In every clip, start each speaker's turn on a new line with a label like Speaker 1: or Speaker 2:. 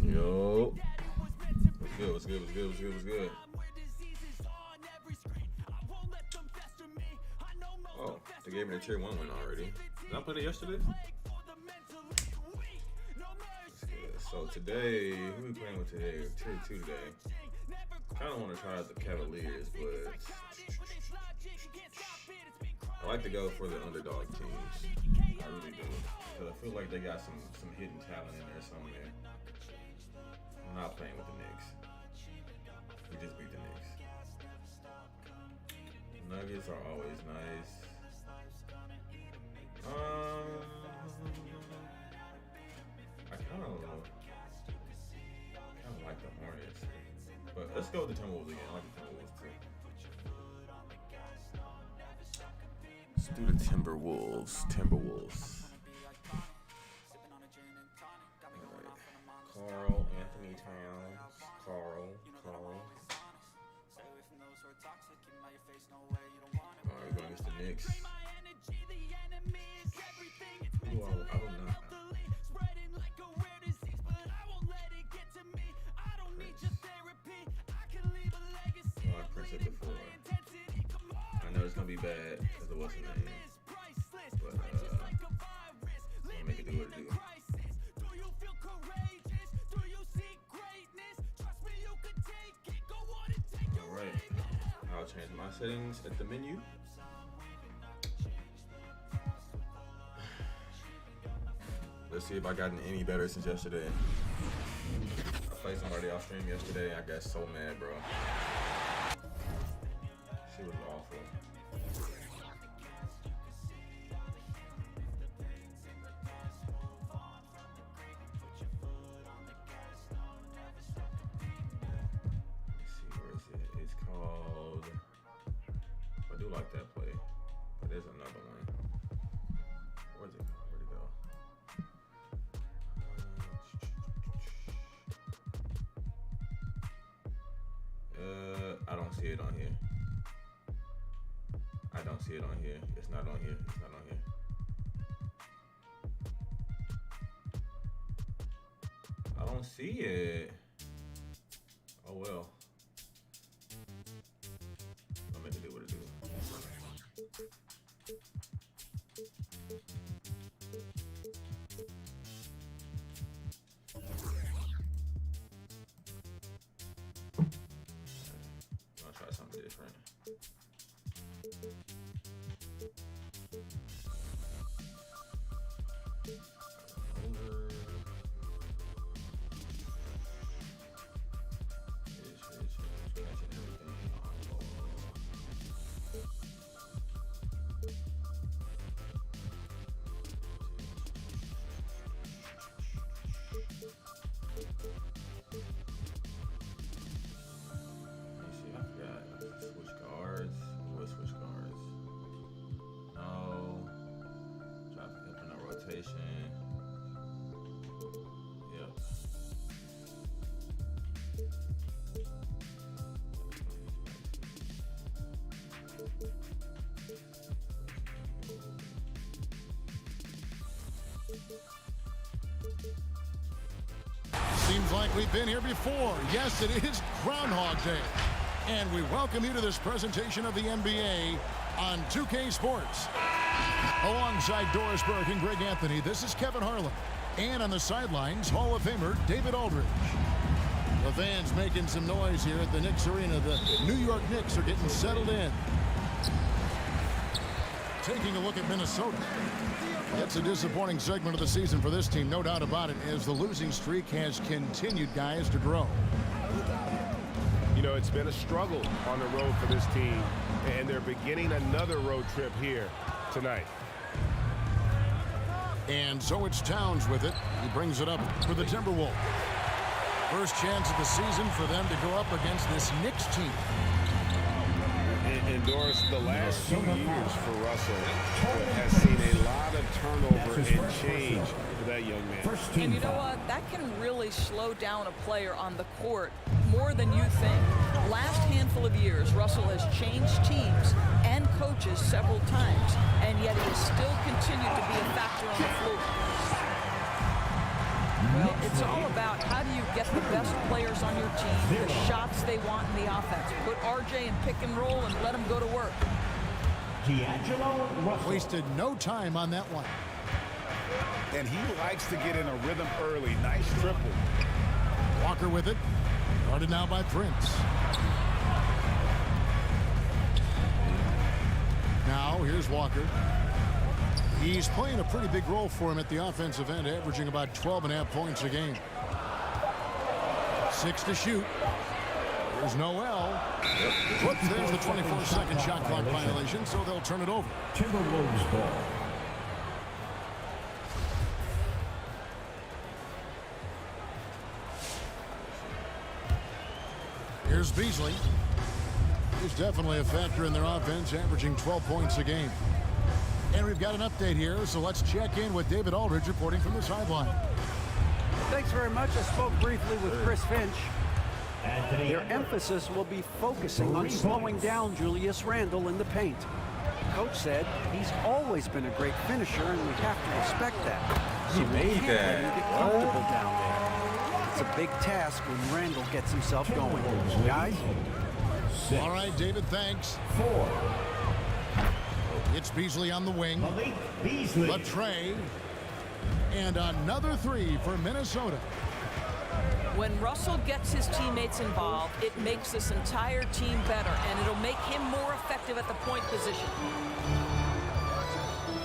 Speaker 1: Yo. What's good? Oh, they gave me the tier 1 win already. Did I play it yesterday? So today, who we playing with today? Tier 2 today. Kind of want to try out the Cavaliers, but I like to go for the underdog teams. I really do. Because I feel like they got some hidden talent in there somewhere. I'm not playing with the Knicks. We just beat the Knicks. Nuggets are always nice. I kind of like the Hornets. But let's go with the Timberwolves again. I like the Timberwolves too. Let's do the Timberwolves. Carl Anthony Towns. Carl. Alright, going against the Knicks. Ooh, I will not. Prince at the 4. I know it's gonna be bad because of what's his name. But I'll make it do what it do. Alright. I'll change my settings at the menu. Let's see if I gotten any better since yesterday. I played somebody off stream yesterday. I got so mad, bro. She was awful. Let's see, where is it? It's called... I do like that play, but there's another one. Where's it? Where'd it go? I don't see it on here. I don't see it on here. It's not on here. I don't see it. Oh well. I'll make it do what it do. I'll try something different. Yep.
Speaker 2: Seems like we've been here before. Yes, it is Groundhog Day. And we welcome you to this presentation of the NBA on 2K Sports. Alongside Doris Burke and Greg Anthony, this is Kevin Harlan. And on the sidelines, Hall of Famer David Aldridge. The fans making some noise here at the Knicks Arena. The New York Knicks are getting settled in. Taking a look at Minnesota. It's a disappointing segment of the season for this team, no doubt about it, as the losing streak has continued, guys, to grow.
Speaker 3: You know, it's been a struggle on the road for this team, and they're beginning another road trip here tonight.
Speaker 2: And so it's Towns with it. He brings it up for the Timberwolves. First chance of the season for them to go up against this Knicks team.
Speaker 3: And Doris, the last few years for Russell has seen a lot of turnover and change for that young man.
Speaker 4: And you know what? That can really slow down a player on the court more than you think. Last handful of years, Russell has changed teams and coaches coaches several times, and yet he has still continued to be a factor on the floor. Well, it's all about how do you get the best players on your team, the shots they want in the offense. Put RJ in pick and roll and let him go to work.
Speaker 5: D'Angelo Russell.
Speaker 2: Wasted no time on that one.
Speaker 3: And he likes to get in a rhythm early. Nice triple.
Speaker 2: Walker with it. Guarded now by Prince. Now, here's Walker. He's playing a pretty big role for him at the offensive end, averaging about 12.5 points a game. 6 to shoot. There's Noel. Whoops, there's the 24-second shot clock violation, so they'll turn it over.
Speaker 5: Timberwolves ball.
Speaker 2: Here's Beasley. He's definitely a factor in their offense, averaging 12 points a game. And we've got an update here, so let's check in with David Aldridge reporting from the sideline.
Speaker 6: Thanks very much. I spoke briefly with Chris Finch. Their emphasis will be focusing on slowing down Julius Randle in the paint. Coach said he's always been a great finisher, and we have to respect that. So we can't let him get comfortable down there. It's a big task when Randle gets himself going. Guys?
Speaker 2: All right, David, thanks.
Speaker 5: 4.
Speaker 2: It's Beasley on the wing.
Speaker 5: Malik Beasley.
Speaker 2: Latrey. And another 3 for Minnesota.
Speaker 4: When Russell gets his teammates involved, it makes this entire team better, and it'll make him more effective at the point position.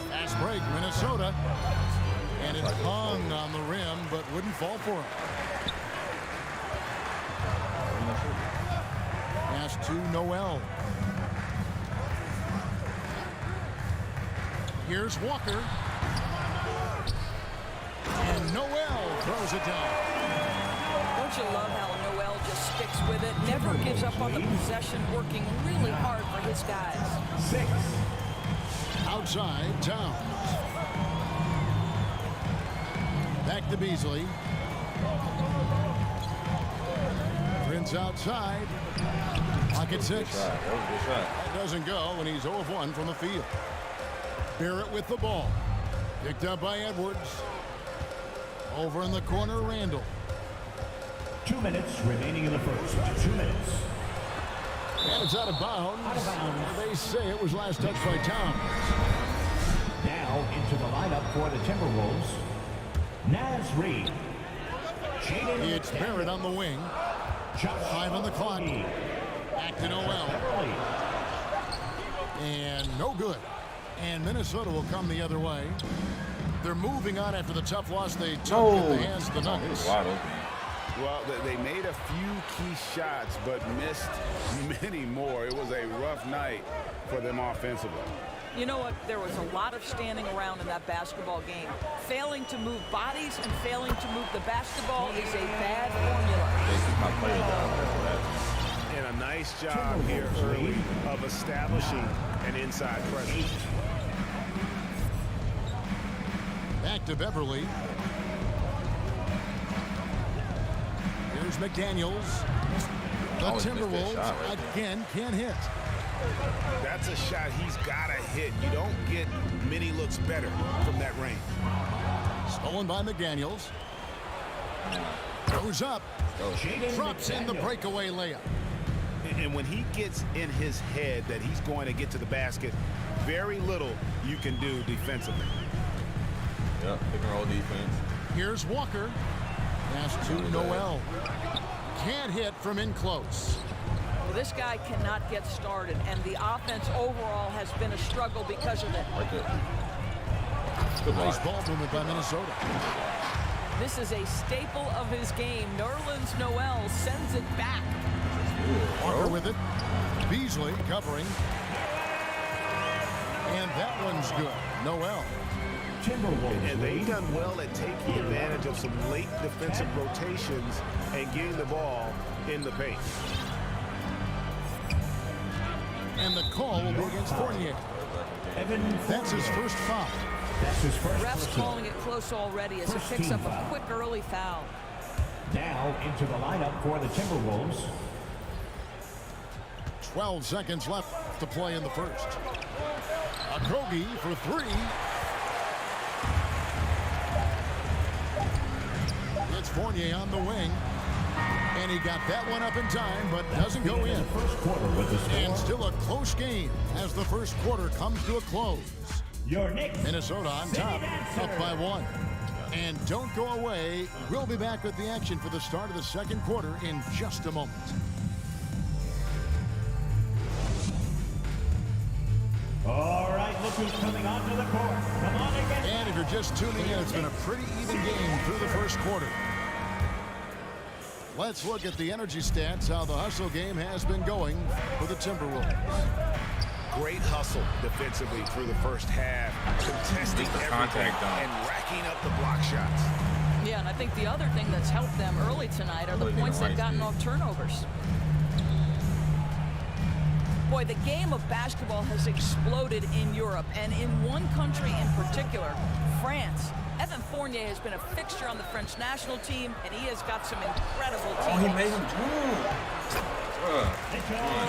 Speaker 2: Fast break, Minnesota. And it hung on the rim, but wouldn't fall for him. Pass to Noel. Here's Walker. And Noel throws it down.
Speaker 4: Don't you love how Noel just sticks with it, never gives up on the possession, working really hard for his guys.
Speaker 5: 6.
Speaker 2: Outside, Towns. Back to Beasley. Prince outside. Pocket 6.
Speaker 1: That was a good shot.
Speaker 2: That doesn't go, and he's 0 of 1 from the field. Barrett with the ball. Picked up by Edwards. Over in the corner, Randle.
Speaker 5: 2 minutes remaining in the first. 2 minutes.
Speaker 2: And it's out of bounds.
Speaker 5: Out of bounds.
Speaker 2: They say it was last touched by Towns.
Speaker 5: Now into the lineup for the Timberwolves. Naz Reid.
Speaker 2: It's Barrett on the wing. 5 on the clock. Back to Noel. And no good. And Minnesota will come the other way. They're moving on after the tough loss they took in the hands of the Nuggets.
Speaker 1: Wide open.
Speaker 3: Well, they made a few key shots, but missed many more. It was a rough night for them offensively.
Speaker 4: You know what? There was a lot of standing around in that basketball game. Failing to move bodies and failing to move the basketball is a bad formula.
Speaker 1: They keep my players down there for that.
Speaker 3: And a nice job here early of establishing an inside presence.
Speaker 2: Back to Beverly. Here's McDaniels. The
Speaker 1: Always missed that
Speaker 2: Timberwolves
Speaker 1: shot right
Speaker 2: again can't hit.
Speaker 3: That's a shot he's got to hit. You don't get many looks better from that range.
Speaker 2: Stolen by McDaniels. Goes up. Drops in the breakaway layup.
Speaker 3: And when he gets in his head that he's going to get to the basket, very little you can do defensively.
Speaker 1: Yep, pick and roll defense.
Speaker 2: Here's Walker. Pass to Noel. Can't hit from in close.
Speaker 4: Well, this guy cannot get started, and the offense overall has been a struggle because of it.
Speaker 1: Right there. Good
Speaker 2: Nice
Speaker 1: block.
Speaker 2: ball movement by Minnesota.
Speaker 4: This is a staple of his game. Nerlens Noel sends it back.
Speaker 2: Walker with it. Beasley covering. And that one's good. Noel.
Speaker 5: Timberwolves.
Speaker 3: And they've done well at taking advantage of some late defensive rotations and getting the ball in the paint.
Speaker 2: And the call will be against Fournier.
Speaker 5: Evan
Speaker 2: That's his
Speaker 5: Fournier.
Speaker 2: first foul.
Speaker 5: That's his first
Speaker 4: Refs
Speaker 5: personal.
Speaker 4: calling it close already as he
Speaker 5: First
Speaker 4: picks
Speaker 5: team
Speaker 4: up a
Speaker 5: foul.
Speaker 4: quick early foul.
Speaker 5: Now into the lineup for the Timberwolves.
Speaker 2: 12 seconds left to play in the first. Okogie for three. It's Fournier on the wing. And he got that one up in time, but doesn't go in. And still a close game as the first quarter comes to a close. Minnesota on top, up by 1. And don't go away. We'll be back with the action for the start of the second quarter in just a moment.
Speaker 5: All right, look who's coming onto the court. Come on again.
Speaker 2: And if you're just tuning in, it's been a pretty even game through the first quarter. Let's look at the energy stats, how the hustle game has been going for the Timberwolves.
Speaker 3: Great hustle defensively through the first half, contesting everything and racking up the block shots.
Speaker 4: Yeah, and I think the other thing that's helped them early tonight are the points they've gotten off turnovers. Boy, the game of basketball has exploded in Europe, and in one country in particular, France. Evan Fournier has been a fixture on the French national team, and he has got some incredible teammates.
Speaker 1: Oh, he made him jump.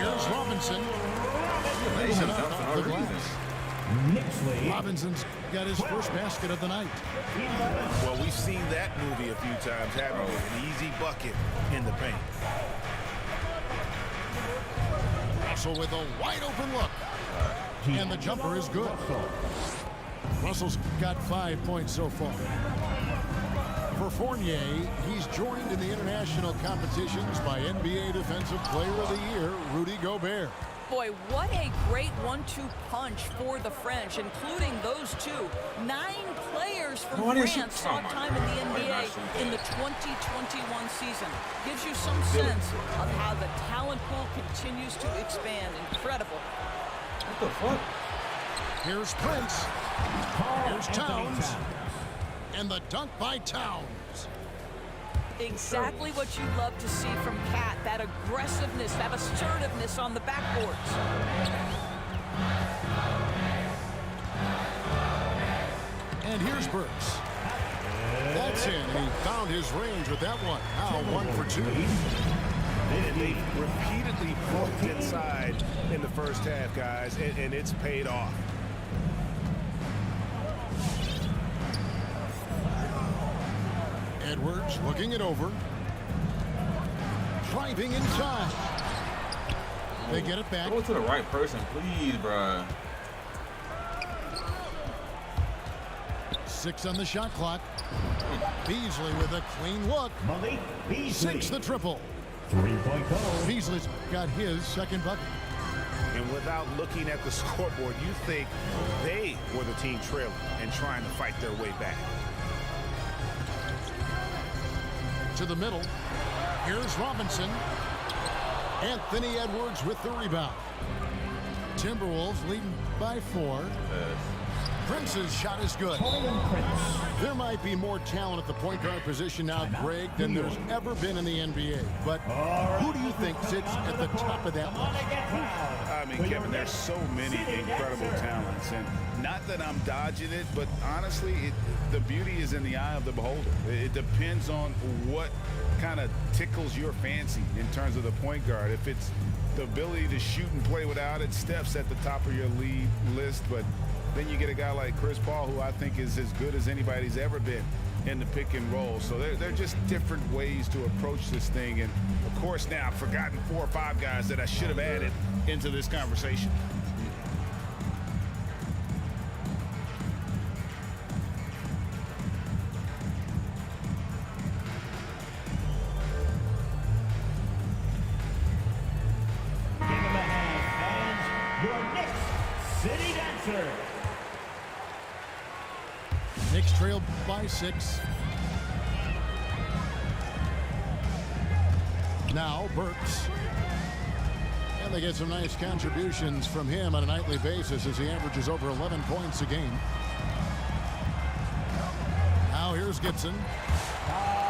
Speaker 2: Here's Robinson. Robinson's got his first basket of the night.
Speaker 3: Well, we've seen that movie a few times, haven't we? An easy bucket in the paint.
Speaker 2: Russell with a wide open look. And the jumper is good. Russell's got 5 points so far. For Fournier, he's joined in the international competitions by NBA Defensive Player of the Year, Rudy Gobert.
Speaker 4: Boy, what a great 1-2 punch for the French, including those two. 9 players from France saw time in the NBA in the 2021 season. Gives you some sense of how the talent pool continues to expand. Incredible.
Speaker 1: What the fuck?
Speaker 2: Here's Prince. Here's Towns. And the dunk by Towns.
Speaker 4: Exactly what you love to see from Cat. That aggressiveness, that assertiveness on the backboards.
Speaker 2: And here's Burks. That's in, and he found his range with that one. Now 1 for 2.
Speaker 3: They repeatedly worked inside in the first half, guys, and it's paid off.
Speaker 2: Edwards looking it over. Driving inside. They get it back.
Speaker 1: Go to the right person, please, bruh.
Speaker 2: 6 on the shot clock. Beasley with a clean look.
Speaker 5: Malik Beasley.
Speaker 2: 6 the triple.
Speaker 5: 3-point goal.
Speaker 2: Beasley's got his second bucket.
Speaker 3: And without looking at the scoreboard, you think they were the team trailing and trying to fight their way back.
Speaker 2: To the middle. Here's Robinson. Anthony Edwards with the rebound. Timberwolves leading by 4. Prince's shot is good. There might be more talent at the point guard position now, Greg, than there's ever been in the NBA. But who do you think sits at the top of that list?
Speaker 3: I mean, Kevin, there's so many incredible talents. And not that I'm dodging it, but honestly, the beauty is in the eye of the beholder. It depends on what kind of tickles your fancy in terms of the point guard. If it's the ability to shoot and play without it, Steph's at the top of your lead list. But then you get a guy like Chris Paul, who I think is as good as anybody's ever been in the pick and roll. So they're just different ways to approach this thing. And, of course, now I've forgotten 4 or 5 guys that I should have added into this conversation.
Speaker 5: Game of the hand and your Knicks City Dancer.
Speaker 2: Knicks trailed by 6. Now Burks. And they get some nice contributions from him on a nightly basis as he averages over 11 points a game. Now here's Gibson.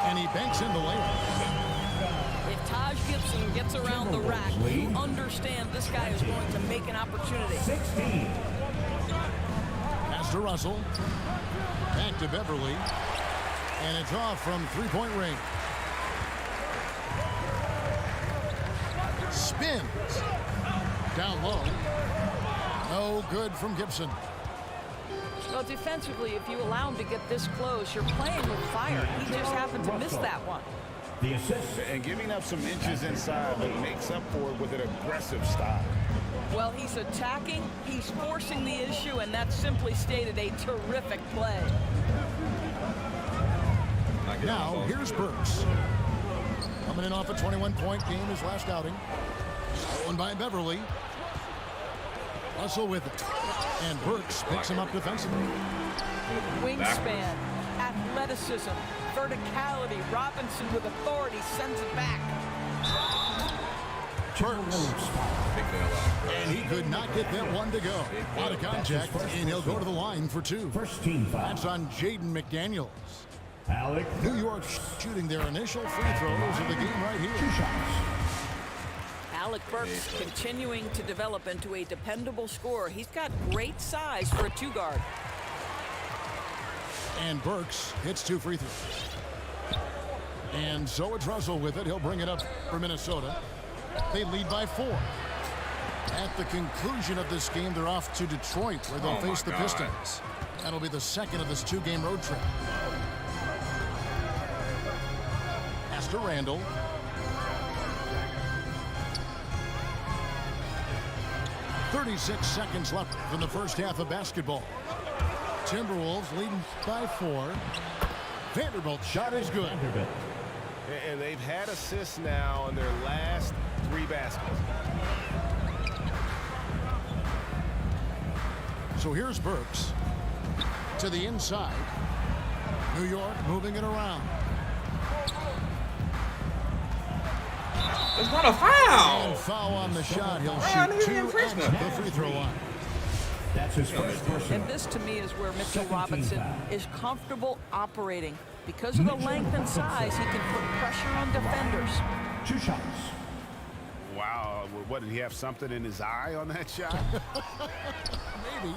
Speaker 2: And he banks in the layup.
Speaker 4: If Taj Gibson gets around the rack, you understand this guy is going to make an opportunity.
Speaker 5: 16.
Speaker 2: Pass to Russell. Back to Beverly. And it's off from three-point range. Spins. Down low. No No good from Gibson.
Speaker 4: Well, defensively, if you allow him to get this close, you're playing with fire. He just happened to miss that one.
Speaker 5: The assist.
Speaker 3: And giving up some inches inside, but makes up for it with an aggressive stop.
Speaker 4: Well, he's attacking, he's forcing the issue, and that's simply stated a terrific play.
Speaker 2: Now, here's Burks. Coming in off a 21-point game his last outing. Stolen by Beverly. Russell with it. And Burks picks him up defensively.
Speaker 4: Wingspan, athleticism, verticality. Robinson with authority sends it back.
Speaker 2: Burks. And he could not get that one to go. Out of contact, and he'll go to the line for two.
Speaker 5: First team foul.
Speaker 2: That's on Jaden McDaniels.
Speaker 5: Alec.
Speaker 2: New York shooting their initial free throws of the game right here.
Speaker 5: 2 shots.
Speaker 4: Alec Burks continuing to develop into a dependable scorer. He's got great size for a two-guard.
Speaker 2: And Burks hits 2 free throws. And so it's Russell with it. He'll bring it up for Minnesota. They lead by 4. At the conclusion of this game, they're off to Detroit, where they'll face the Pistons. That'll be the second of this 2-game road trip. Pass to Randall. .36 seconds left from the first half of basketball. Timberwolves leading by 4. Vanderbilt's shot is good.
Speaker 7: And they've had assists now in their last 3 baskets.
Speaker 2: So here's Burks to the inside. New York moving it around.
Speaker 1: It's not a foul.
Speaker 2: And foul on the shot. He'll shoot 2 at the free throw line.
Speaker 5: That's his first personal.
Speaker 4: And this, to me, is where Mitchell Robinson is comfortable operating. Because of the length and size, he can put pressure on defenders.
Speaker 5: 2 shots.
Speaker 3: Wow, what, did he have something in his eye on that shot?
Speaker 2: Maybe.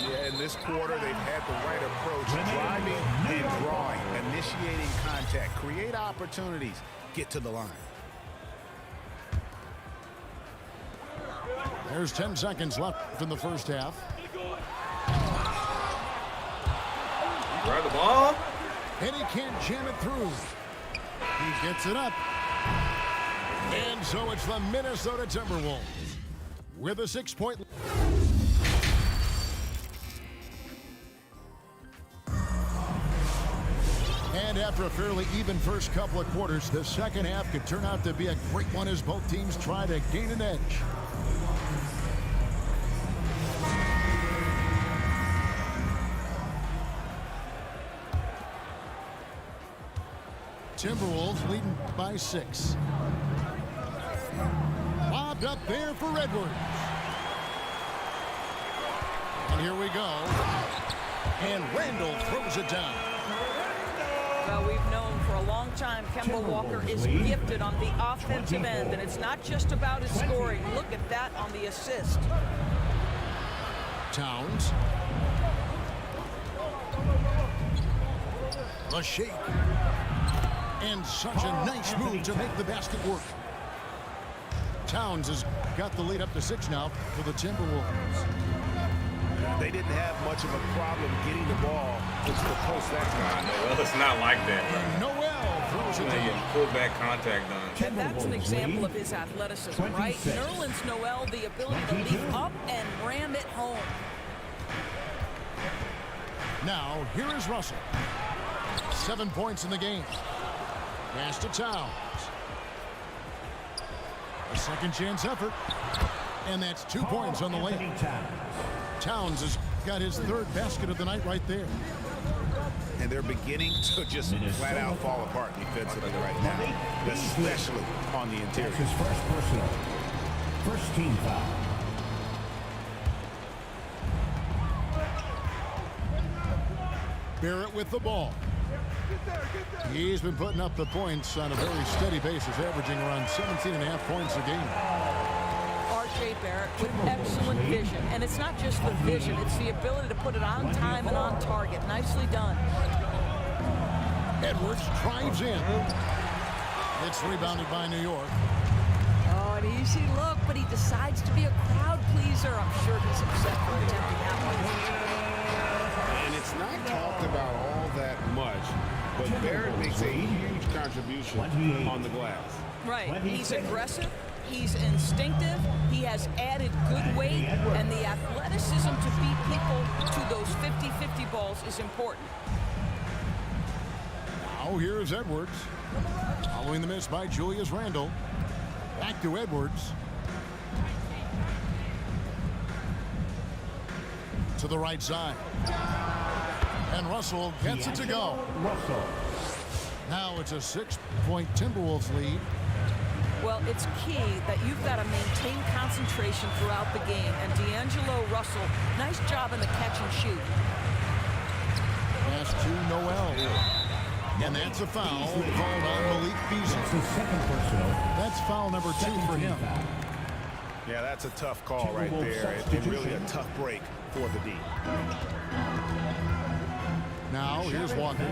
Speaker 3: Yeah, in this quarter, they've had the right approach, driving and drawing, initiating contact, create opportunities, get to the line.
Speaker 2: There's 10 seconds left in the first half.
Speaker 1: Grab the ball.
Speaker 2: And he can't jam it through. He gets it up. And so it's the Minnesota Timberwolves with a 6-point lead. And after a fairly even first couple of quarters, the second half could turn out to be a great one as both teams try to gain an edge. Timberwolves leading by 6. Lobbed up there for Edwards. And here we go. And Randall throws it down.
Speaker 4: Well, we've known for a long time Kemba Walker is gifted on the offensive end, and it's not just about his scoring. Look at that on the assist.
Speaker 2: Towns. The shake. And such a nice move to make the basket work. Towns has got the lead up to 6 now for the Timberwolves.
Speaker 7: They didn't have much of a problem getting the ball into the post that time.
Speaker 1: Well, it's not like that.
Speaker 2: And Noel throws it down.
Speaker 1: Pull back contact done.
Speaker 4: And that's an example of his athleticism, right? Nerlens Noel, the ability to leap up and ram it home.
Speaker 2: Now, here is Russell. 7 points in the game. Pass to Towns. A second chance effort. And that's 2 points on the lane. Towns has got his 3rd basket of the night right there.
Speaker 3: And they're beginning to just flat out fall apart defensively right now, especially on the interior.
Speaker 5: That's his first personal. First team foul.
Speaker 2: Barrett with the ball. He's been putting up the points on a very steady basis, averaging around 17.5 points a game.
Speaker 4: R.J. Barrett with excellent vision. And it's not just the vision, it's the ability to put it on time and on target. Nicely done.
Speaker 2: Edwards drives in. It's rebounded by New York.
Speaker 4: Oh, an easy look, but he decides to be a crowd pleaser. sure he's upset for attempting that one.
Speaker 7: And it's not talked about all that much, but Barrett makes a huge contribution on the glass.
Speaker 4: Right. He's aggressive. He's instinctive. He has added good weight, and the athleticism to beat people to those 50-50 balls is important.
Speaker 2: Now here's Edwards. Following the miss by Julius Randle. Back to Edwards. To the right side. And Russell gets it to go. Now it's a 6-point Timberwolves lead.
Speaker 4: Well, it's key that you've got to maintain concentration throughout the game. And D'Angelo Russell, nice job in the catch and shoot.
Speaker 2: Pass to Noel. And that's a foul called on Malik Beasley. That's foul number 2 for him.
Speaker 3: Yeah, that's a tough call right there. And really a tough break for the D.
Speaker 2: Now here's Walker.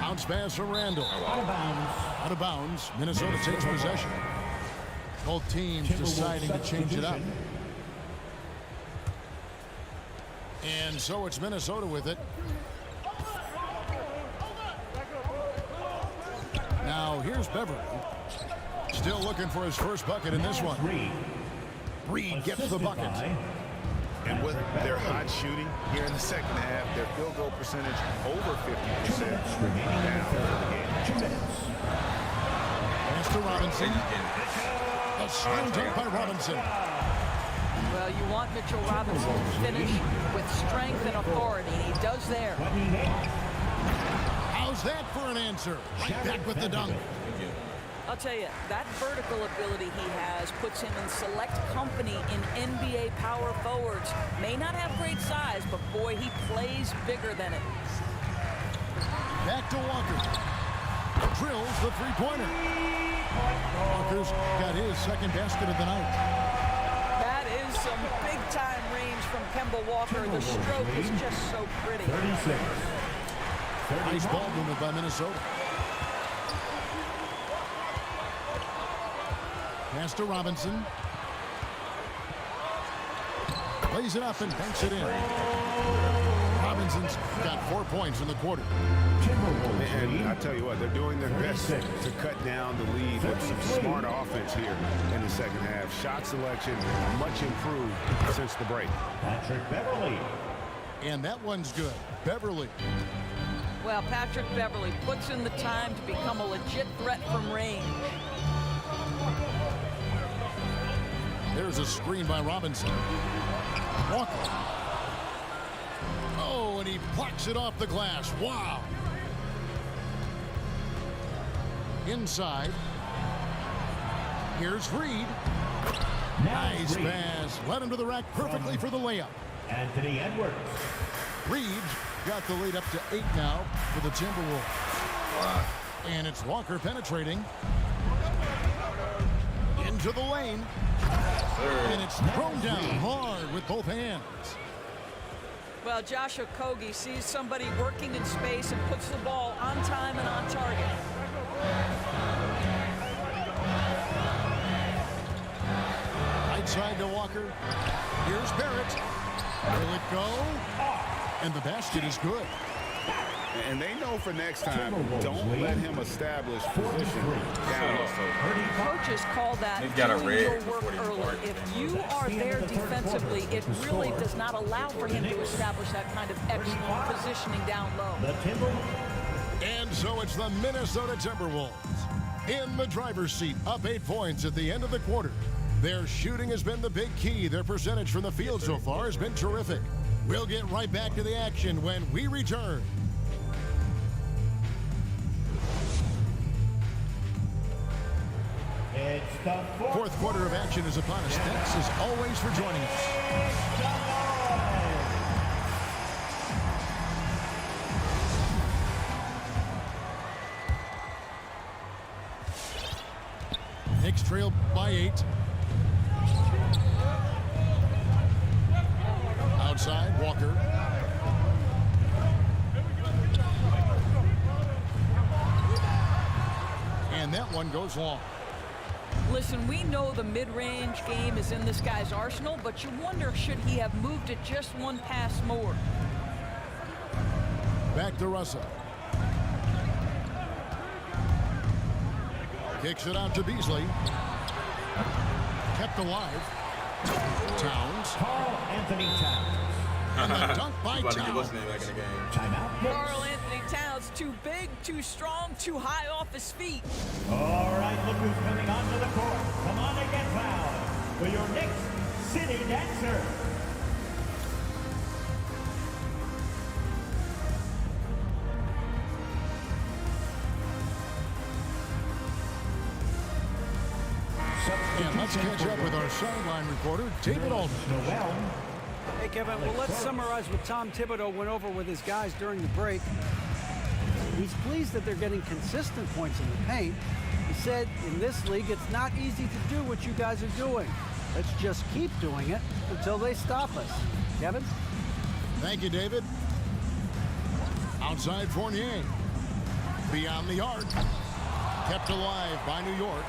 Speaker 2: Bounce pass from Randle. Out of bounds. Minnesota takes possession. Both teams deciding to change it up. And so it's Minnesota with it. Now here's Beverly. Still looking for his first bucket in this one. Reed gets the bucket.
Speaker 3: And with their hot shooting here in the second half, their field goal percentage over 50% down for the game.
Speaker 2: Pass to Robinson. A slam dunk by Robinson.
Speaker 4: Well, you want Mitchell Robinson to finish with strength and authority. He does there.
Speaker 2: How's that for an answer? Right back with the dunk.
Speaker 4: I'll tell you, that vertical ability he has puts him in select company in NBA power forwards. May not have great size, but boy, he plays bigger than it.
Speaker 2: Back to Walker. Drills the three-pointer. Walker's got his second basket of the night.
Speaker 4: That is some big-time range from Kemba Walker. The stroke is just so pretty.
Speaker 2: Nice ball movement by Minnesota. Pass to Robinson. Plays it up and banks it in. Robinson's got 4 points in the quarter.
Speaker 3: And I tell you what, they're doing their best to cut down the lead with some smart offense here in the second half. Shot selection much improved since the break.
Speaker 5: Patrick Beverly.
Speaker 2: And that one's good. Beverly.
Speaker 4: Well, Patrick Beverly puts in the time to become a legit threat from range.
Speaker 2: There's a screen by Robinson. Walker. Oh, and he plucks it off the glass. Wow. Inside. Here's Reed. Nice pass. Led him to the rack perfectly for the layup.
Speaker 5: Anthony Edwards.
Speaker 2: Reed got the lead up to 8 now for the Timberwolves.
Speaker 1: Wow.
Speaker 2: And it's Walker penetrating. Into the lane. And it's thrown down hard with both hands.
Speaker 4: Well, Josh Okogie sees somebody working in space and puts the ball on time and on target.
Speaker 2: Right side to Walker. Here's Barrett. Will it go? And the basket is good.
Speaker 3: And they know for next time, don't let him establish position down.
Speaker 4: Coaches call that
Speaker 1: He's got a
Speaker 4: doing
Speaker 1: red
Speaker 4: your work
Speaker 1: before he
Speaker 4: early.
Speaker 1: starts.
Speaker 4: If you are there defensively, it really does not allow for him to establish that kind of excellent positioning down low.
Speaker 5: The Timberwolves.
Speaker 2: And so it's the Minnesota Timberwolves in the driver's seat, up 8 points at the end of the quarter. Their shooting has been the big key. Their percentage from the field so far has been terrific. We'll get right back to the action when we return.
Speaker 5: It's the
Speaker 2: Fourth quarter of action is upon us. Thanks as always for joining us. Knicks trail by 8. Outside, Walker. And that one goes long.
Speaker 4: Listen, we know the mid-range game is in this guy's arsenal, but you wonder, should he have moved it just one pass more?
Speaker 2: Back to Russell. Kicks it out to Beasley. Kept alive. Towns.
Speaker 5: Carl Anthony Towns.
Speaker 2: And the dunk by
Speaker 1: About to get what's
Speaker 2: Towns.
Speaker 1: name back in the game.
Speaker 5: Timeout.
Speaker 4: Carl Anthony Towns, too big, too strong, too high off his feet.
Speaker 5: All right, look who's coming onto the court. Come on and get fouled for your next City Dancer.
Speaker 2: And let's catch up with our sideline reporter, David Aldridge.
Speaker 5: Noel.
Speaker 6: Hey, Kevin, well, let's summarize what Tom Thibodeau went over with his guys during the break. He's pleased that they're getting consistent points in the paint. He said, in this league, it's not easy to do what you guys are doing. Let's just keep doing it until they stop us. Kevin?
Speaker 2: Thank you, David. Outside Fournier. Beyond the arc. Kept alive by New York.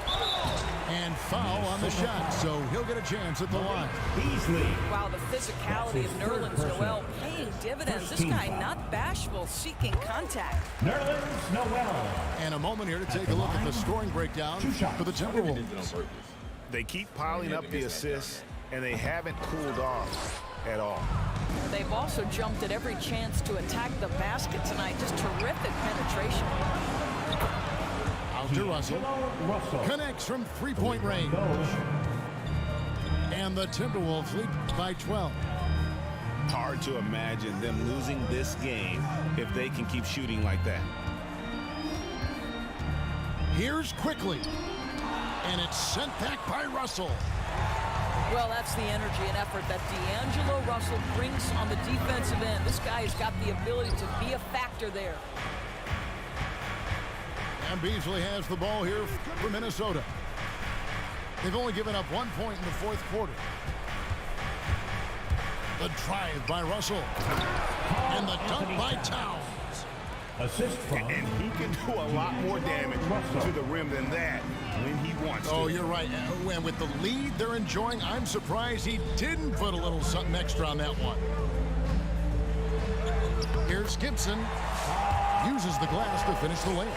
Speaker 2: And foul on the shot, so he'll get a chance at the line.
Speaker 5: Beasley.
Speaker 4: Wow, the physicality of Nerlens Noel paying dividends. This guy not bashful, seeking contact.
Speaker 5: Nerlens Noel.
Speaker 2: And a moment here to take a look at the scoring breakdown for the
Speaker 1: Did it on
Speaker 2: Timberwolves.
Speaker 1: purpose.
Speaker 3: They keep piling up the assists, and they haven't cooled off at all.
Speaker 4: They've also jumped at every chance to attack the basket tonight. Just terrific penetration.
Speaker 2: Out to Russell.
Speaker 5: Russell.
Speaker 2: Connects from three-point range. And the Timberwolves lead by 12.
Speaker 3: Hard to imagine them losing this game if they can keep shooting like that.
Speaker 2: Here's Quickly. And it's sent back by Russell.
Speaker 4: Well, that's the energy and effort that D'Angelo Russell brings on the defensive end. This guy has got the ability to be a factor there.
Speaker 2: And Beasley has the ball here for Minnesota. They've only given up 1 point in the fourth quarter. The drive by Russell. And the dunk by Towns.
Speaker 5: Assist from.
Speaker 3: And he can do a lot more damage to the rim than that when he wants to.
Speaker 2: Oh, you're right. And with the lead they're enjoying, I'm surprised he didn't put a little something extra on that one. Here's Gibson. Uses the glass to finish the layup.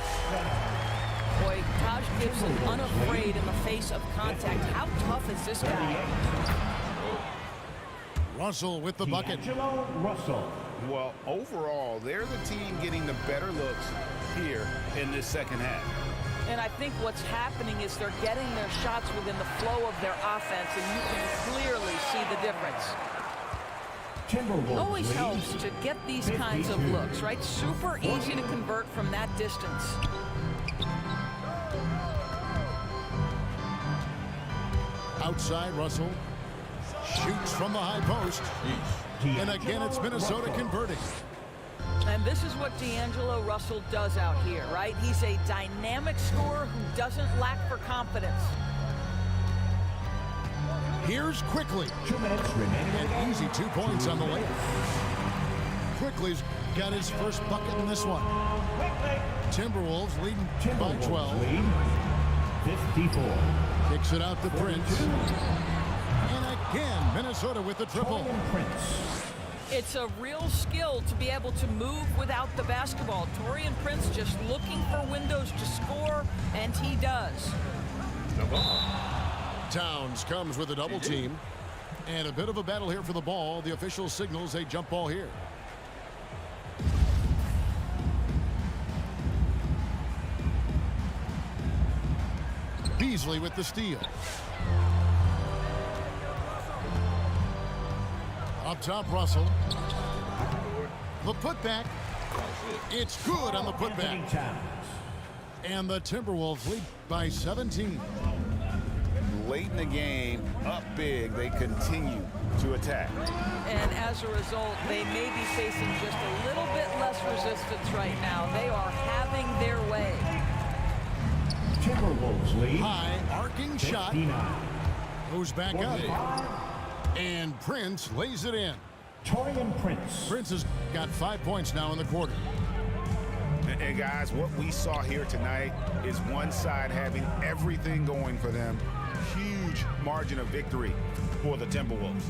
Speaker 4: Boy, Taj Gibson unafraid in the face of contact. How tough is this guy?
Speaker 2: Russell with the bucket.
Speaker 5: D'Angelo Russell.
Speaker 3: Well, overall, they're the team getting the better looks here in this second half.
Speaker 4: And I think what's happening is they're getting their shots within the flow of their offense, and you can clearly see the difference.
Speaker 5: Timberwolves.
Speaker 4: Always
Speaker 5: lead.
Speaker 4: helps to get these kinds of
Speaker 5: 52.
Speaker 4: looks, right? Super easy to convert from that distance.
Speaker 2: Outside, Russell shoots from the high post. And again, it's Minnesota converting.
Speaker 4: And this is what D'Angelo Russell does out here, right? He's a dynamic scorer who doesn't lack for confidence.
Speaker 2: Here's Quickly.
Speaker 5: 2 minutes remaining.
Speaker 2: An easy 2 points on the layup. Quickly's got his first bucket in this one. Timberwolves leading by 12.
Speaker 5: Lead 54.
Speaker 2: Kicks it out to Prince. And again, Minnesota with the triple.
Speaker 5: Taurean Prince.
Speaker 4: It's a real skill to be able to move without the basketball. Taurean Prince just looking for windows to score, and he does.
Speaker 2: Towns comes with a double team. And a bit of a battle here for the ball. The official signals a jump ball here. Beasley with the steal. Up top, Russell. The putback. It's good on the putback.
Speaker 5: Anthony Towns.
Speaker 2: And the Timberwolves lead by 17.
Speaker 3: Late in the game, up big, they continue to attack.
Speaker 4: And as a result, they may be facing just a little bit less resistance right now. They are having their way.
Speaker 5: Timberwolves lead.
Speaker 2: High arcing shot.
Speaker 5: 59.
Speaker 2: Goes back up.
Speaker 5: 45.
Speaker 2: And Prince lays it in.
Speaker 5: Taurean Prince.
Speaker 2: Prince has got 5 points now in the quarter.
Speaker 3: And guys, what we saw here tonight is one side having everything going for them. Huge margin of victory for the Timberwolves.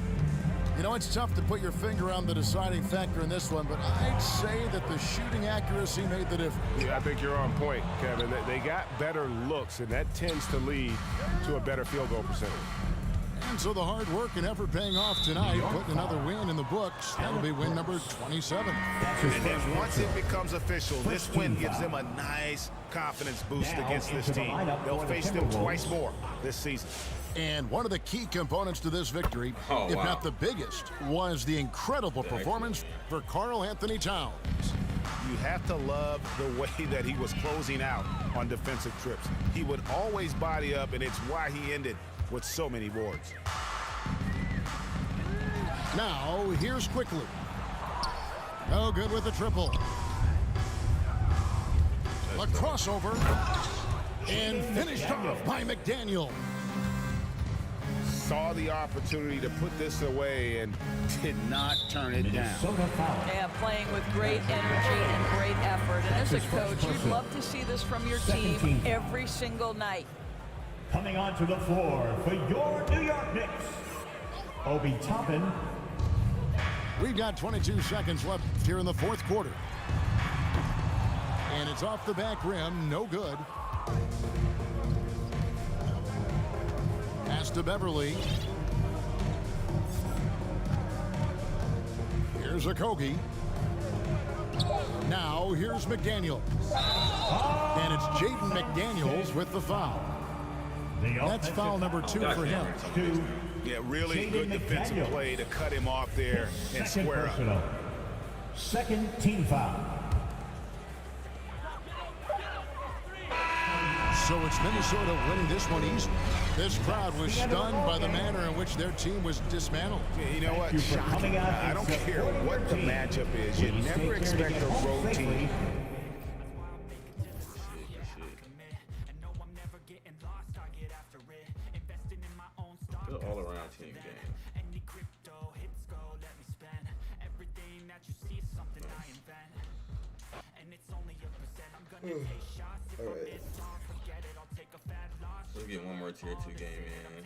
Speaker 2: You know, it's tough to put your finger on the deciding factor in this one, but I'd say that the shooting accuracy made the difference.
Speaker 7: Yeah, I think you're on point, Kevin. They got better looks, and that tends to lead to a better field goal percentage.
Speaker 2: And so the hard work and effort paying off tonight, putting another win in the books. That'll be win number 27.
Speaker 3: And then once it becomes official, this win gives them a nice confidence boost against this team. They'll face them twice more this season.
Speaker 2: And one of the key components to this victory, if not the biggest, was the incredible performance for Karl Anthony Towns.
Speaker 3: You have to love the way that he was closing out on defensive trips. He would always body up, and it's why he ended with so many boards.
Speaker 2: Now, here's Quickly. No good with the triple. A crossover. And finished off by McDaniel.
Speaker 3: Saw the opportunity to put this away and did not turn it down.
Speaker 4: Yeah, playing with great energy and great effort. And as a coach, you'd love to see this from your team every single night.
Speaker 5: Coming onto the floor for your New York Knicks, Obi Toppin.
Speaker 2: We've got 22 seconds left here in the fourth quarter. And it's off the back rim, no good. Pass to Beverly. Here's Okogie. Now here's McDaniels. And it's Jaden McDaniels with the foul. That's foul number 2 for him.
Speaker 3: Yeah, really good defensive play to cut him off there and square up.
Speaker 5: Second team foul.
Speaker 2: So it's Minnesota winning this one easy. This crowd was stunned by the manner in which their team was dismantled.
Speaker 3: You know what? Shocking. I don't care what the matchup is. You never expect a road team.
Speaker 1: Good all-around team game. All right. Let's get one more tier 2 game in.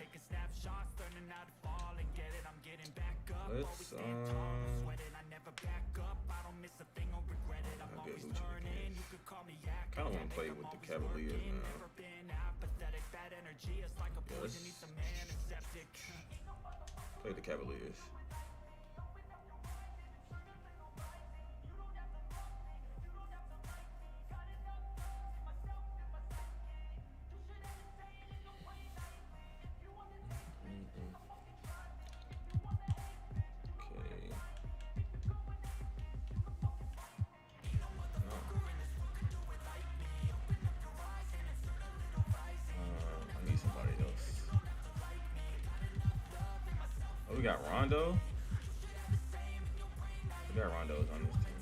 Speaker 1: Let's I'll get Lucha again. Kind of want to play with the Cavaliers now. Yeah, let's play the Cavaliers. We got Rondo. We got Rondo's on this team.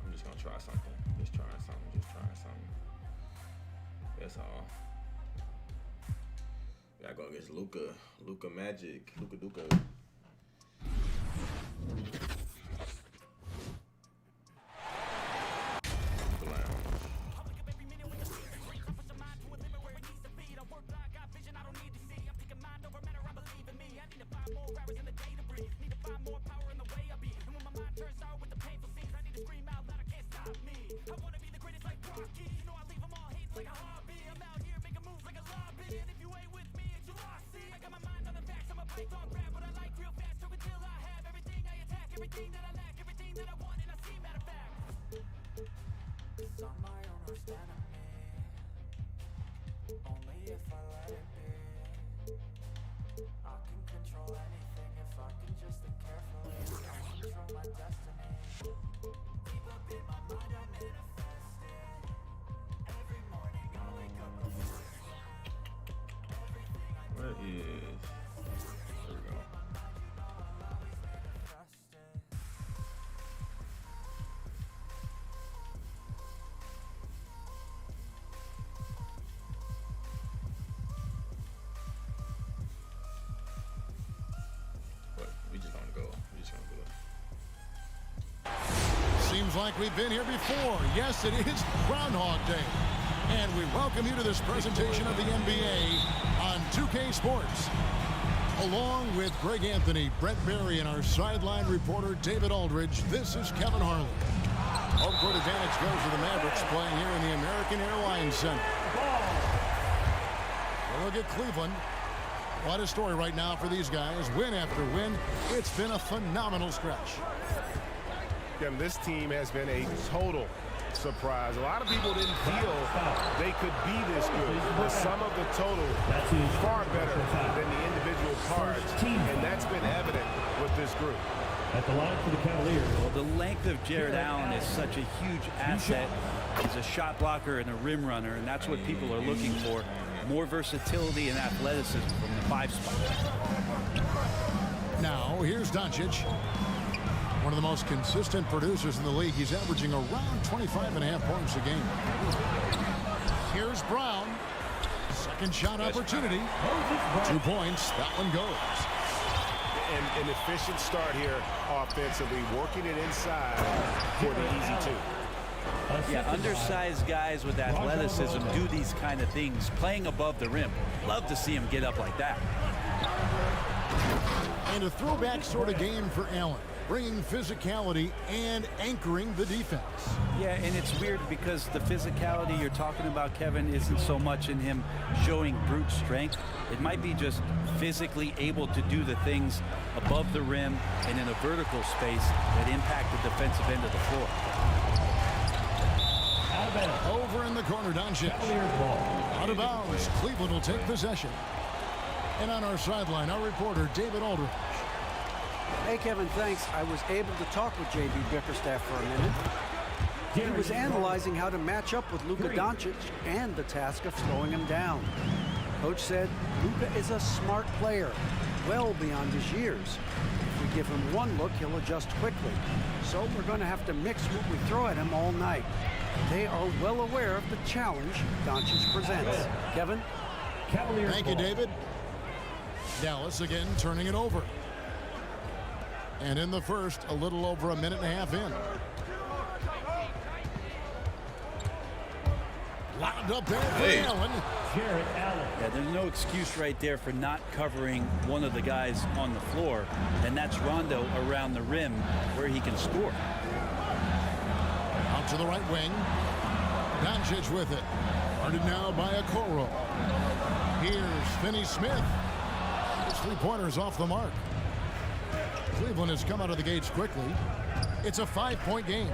Speaker 1: I'm just gonna try something. Just trying something. That's all. Gotta go against Luka Magic. Luka.
Speaker 2: like we've been here before. Yes, it is Groundhog Day. And we welcome you to this presentation of the NBA on 2K Sports. Along with Greg Anthony, Brett Berry, and our sideline reporter, David Aldridge, this is Kevin Harlan. Home court advantage goes to the Mavericks playing here in the American Airlines Center. We'll look at Cleveland. What a story right now for these guys. Win after win. It's been a phenomenal stretch.
Speaker 7: Kevin, this team has been a total surprise. A lot of people didn't feel they could be this good. The sum of the total is far better than the individual parts, and that's been evident with this group.
Speaker 5: At the line for the Cavaliers.
Speaker 8: Well, the length of Jared Allen is such a huge asset. He's a shot blocker and a rim runner, and that's what people are looking for. More versatility and athleticism from the 5 spot.
Speaker 2: Now, here's Doncic. One of the most consistent producers in the league. He's averaging around 25.5 points a game. Here's Brown. Second shot opportunity. 2 points. That one goes.
Speaker 7: An efficient start here offensively, working it inside for the easy 2.
Speaker 8: Yeah, undersized guys with athleticism do these kind of things, playing above the rim. Love to see him get up like that.
Speaker 2: And a throwback sort of game for Allen, bringing physicality and anchoring the defense.
Speaker 8: Yeah, and it's weird because the physicality you're talking about, Kevin, isn't so much in him showing brute strength. It might be just physically able to do the things above the rim and in a vertical space that impact the defensive end of the floor.
Speaker 2: Over in the corner, Doncic. Out of bounds. Cleveland will take possession. And on our sideline, our reporter, David Aldridge.
Speaker 6: Hey, Kevin, thanks. I was able to talk with J.B. Bickerstaff for a minute. He was analyzing how to match up with Luka Doncic and the task of slowing him down. Coach said Luka is a smart player, well beyond his years. If we give him one look, he'll adjust quickly. So we're going to have to mix what we throw at him all night. They are well aware of the challenge Doncic presents. Kevin?
Speaker 2: Thank you, David. Dallas again turning it over. And in the first, a little over a minute and a half in. Lined up there for Allen.
Speaker 5: Jared Allen.
Speaker 8: Yeah, there's no excuse right there for not covering one of the guys on the floor, and that's Rondo around the rim where he can score.
Speaker 2: Out to the right wing. Doncic with it. Guarded now by Okoro. Here's Finney-Smith. His 3-pointers off the mark. Cleveland has come out of the gates quickly. It's a 5-point game.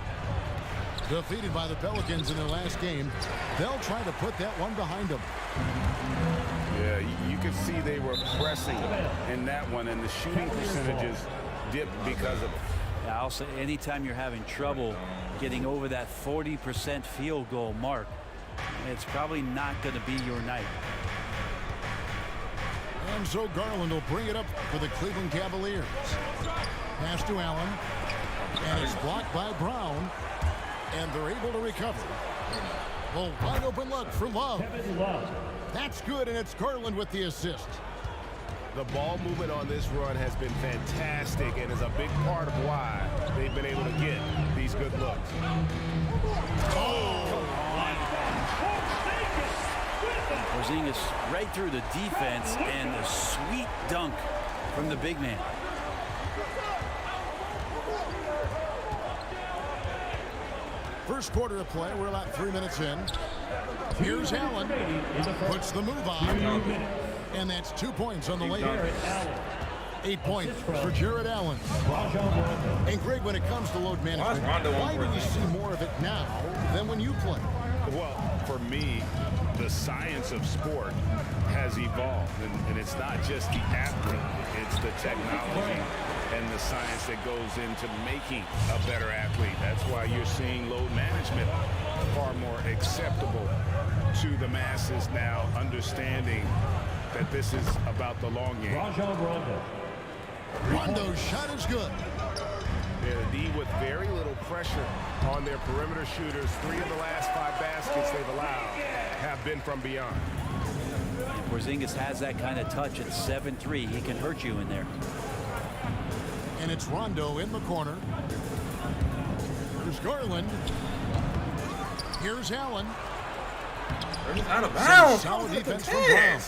Speaker 2: Defeated by the Pelicans in their last game, they'll try to put that one behind them.
Speaker 7: Yeah, you could see they were pressing in that one, and the shooting percentages dipped because of it.
Speaker 8: Yeah, I'll say anytime you're having trouble getting over that 40% field goal mark, it's probably not going to be your night.
Speaker 2: And so Garland will bring it up for the Cleveland Cavaliers. Pass to Allen. And it's blocked by Brown. And they're able to recover. Oh, wide open look for Love. That's good, and it's Garland with the assist.
Speaker 7: The ball movement on this run has been fantastic and is a big part of why they've been able to get these good looks.
Speaker 8: Porzingis right through the defense, and a sweet dunk from the big man.
Speaker 2: First quarter of play, we're about 3 minutes in. Here's Allen, puts the move on, and that's 2 points on the layup. 8 points for Jared Allen. And Greg, when it comes to load management, why do we see more of it now than when you play?
Speaker 7: Well, for me, the science of sport has evolved, and it's not just the athlete, it's the technology and the science that goes into making a better athlete. That's why you're seeing load management far more acceptable to the masses now, understanding that this is about the long game.
Speaker 2: Rondo's shot is good.
Speaker 7: Yeah, the D with very little pressure on their perimeter shooters. 3 of the last 5 baskets they've allowed have been from beyond.
Speaker 8: Porzingis has that kind of touch at 7-3. He can hurt you in there.
Speaker 2: And it's Rondo in the corner. Here's Garland. Here's Allen.
Speaker 1: He's out of bounds.
Speaker 2: Solid defense from Brown.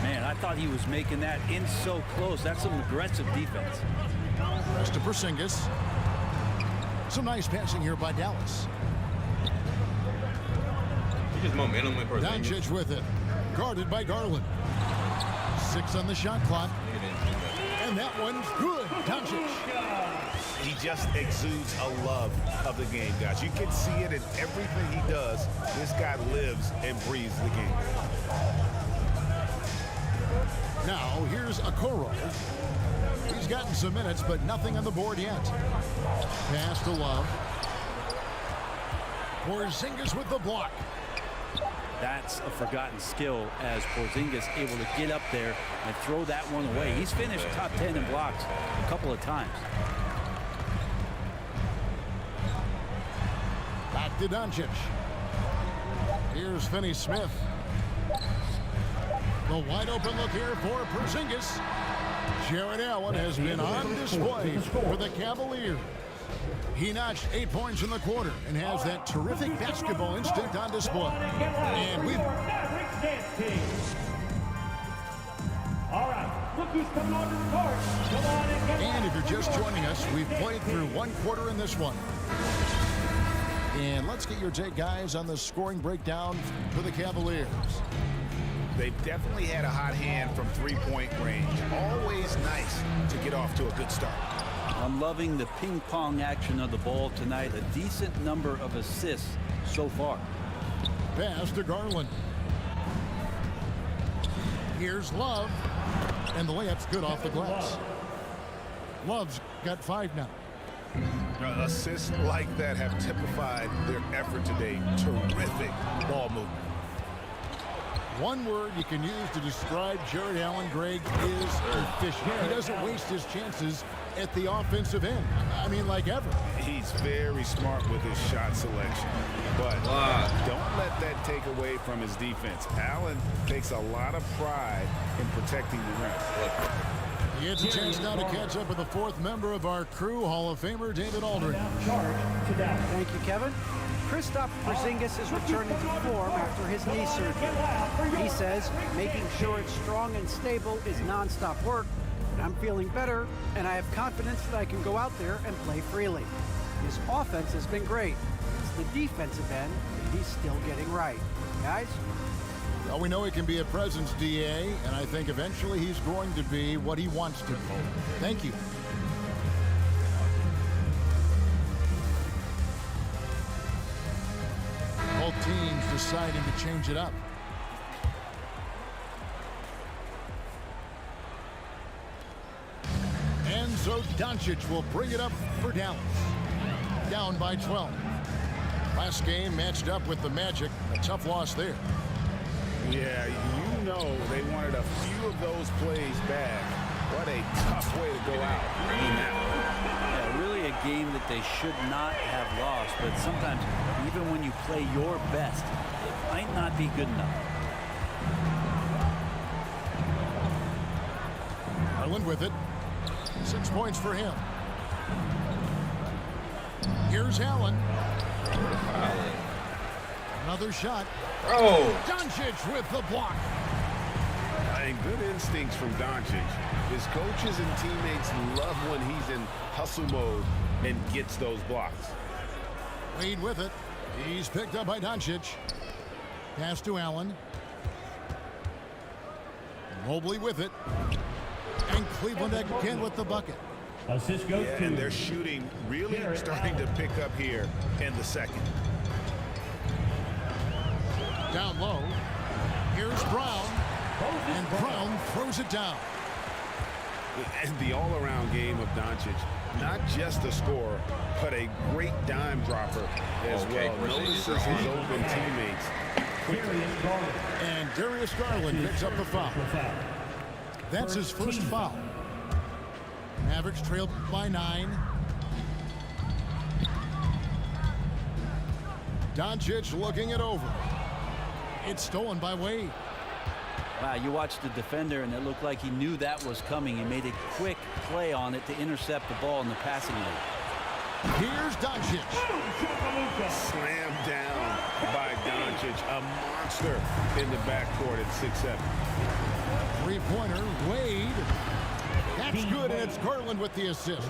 Speaker 8: Man, I thought he was making that in so close. That's some aggressive defense.
Speaker 2: Rest to Porzingis. Some nice passing here by Dallas.
Speaker 1: He just momentum with Porzingis.
Speaker 2: Doncic with it. Guarded by Garland. 6 on the shot clock. And that one's good. Doncic.
Speaker 3: He just exudes a love of the game, guys. You can see it in everything he does. This guy lives and breathes the game.
Speaker 2: Now, here's Okoro. He's gotten some minutes, but nothing on the board yet. Pass to Love. Porzingis with the block.
Speaker 8: That's a forgotten skill as Porzingis able to get up there and throw that one away. He's finished top 10 in blocks a couple of times.
Speaker 2: Back to Doncic. Here's Finney-Smith. The wide open look here for Porzingis. Jared Allen has been on display for the Cavaliers. He notched 8 points in the quarter and has that terrific basketball instinct on display. And we've...
Speaker 5: All right, look who's coming on the court. Come on and get
Speaker 2: And if you're just joining us, we've played through 1 quarter in this one. And let's get your take, guys, on the scoring breakdown for the Cavaliers.
Speaker 3: They've definitely had a hot hand from three-point range. Always nice to get off to a good start.
Speaker 8: I'm loving the ping pong action of the ball tonight. A decent number of assists so far.
Speaker 2: Pass to Garland. Here's Love. And the layup's good off the glass. Love's got 5 now.
Speaker 3: Assists like that have typified their effort today. Terrific ball movement.
Speaker 2: One word you can use to describe Jared Allen, Greg, is efficient. He doesn't waste his chances at the offensive end. I mean, like ever.
Speaker 3: He's very smart with his shot selection, but don't let that take away from his defense. Allen takes a lot of pride in protecting the rim.
Speaker 2: He gets a chance now to catch up with the 4th member of our crew, Hall of Famer David Aldridge.
Speaker 6: Thank you, Kevin. Kristaps Porzingis is returning to form after his knee surgery. He says making sure it's strong and stable is nonstop work. I'm feeling better, and I have confidence that I can go out there and play freely. His offense has been great. It's the defensive end that he's still getting right. Guys?
Speaker 2: Well, we know he can be a presence, DA, and I think eventually he's going to be what he wants to be. Thank you. Both teams deciding to change it up. And so Doncic will bring it up for Dallas. Down by 12. Last game matched up with the Magic. A tough loss there.
Speaker 3: Yeah, you know they wanted a few of those plays back. What a tough way to go out in that one.
Speaker 8: Yeah, really a game that they should not have lost, but sometimes even when you play your best, it might not be good enough.
Speaker 2: Garland with it. 6 points for him. Here's Allen. Another shot.
Speaker 1: Oh!
Speaker 2: Doncic with the block.
Speaker 3: And good instincts from Doncic. His coaches and teammates love when he's in hustle mode and gets those blocks.
Speaker 2: Wade with it. He's picked up by Doncic. Pass to Allen. Mobley with it. And Cleveland again with the bucket.
Speaker 5: Assist goes to
Speaker 3: And their shooting really starting to pick up here in the second.
Speaker 2: Down low. Here's Brown. And Brown throws it down.
Speaker 3: And the all-around game of Doncic, not just a scorer, but a great dime dropper as well. Notices his open teammates.
Speaker 2: And Darius Garland picks up the foul. That's his first foul. Mavericks trailed by 9. Doncic looking it over. It's stolen by Wade.
Speaker 8: Wow, you watched the defender, and it looked like he knew that was coming. He made a quick play on it to intercept the ball in the passing lane.
Speaker 2: Here's Doncic.
Speaker 3: Slammed down by Doncic, a monster in the backcourt at 6'7".
Speaker 2: Three-pointer, Wade. That's good, and it's Garland with the assist.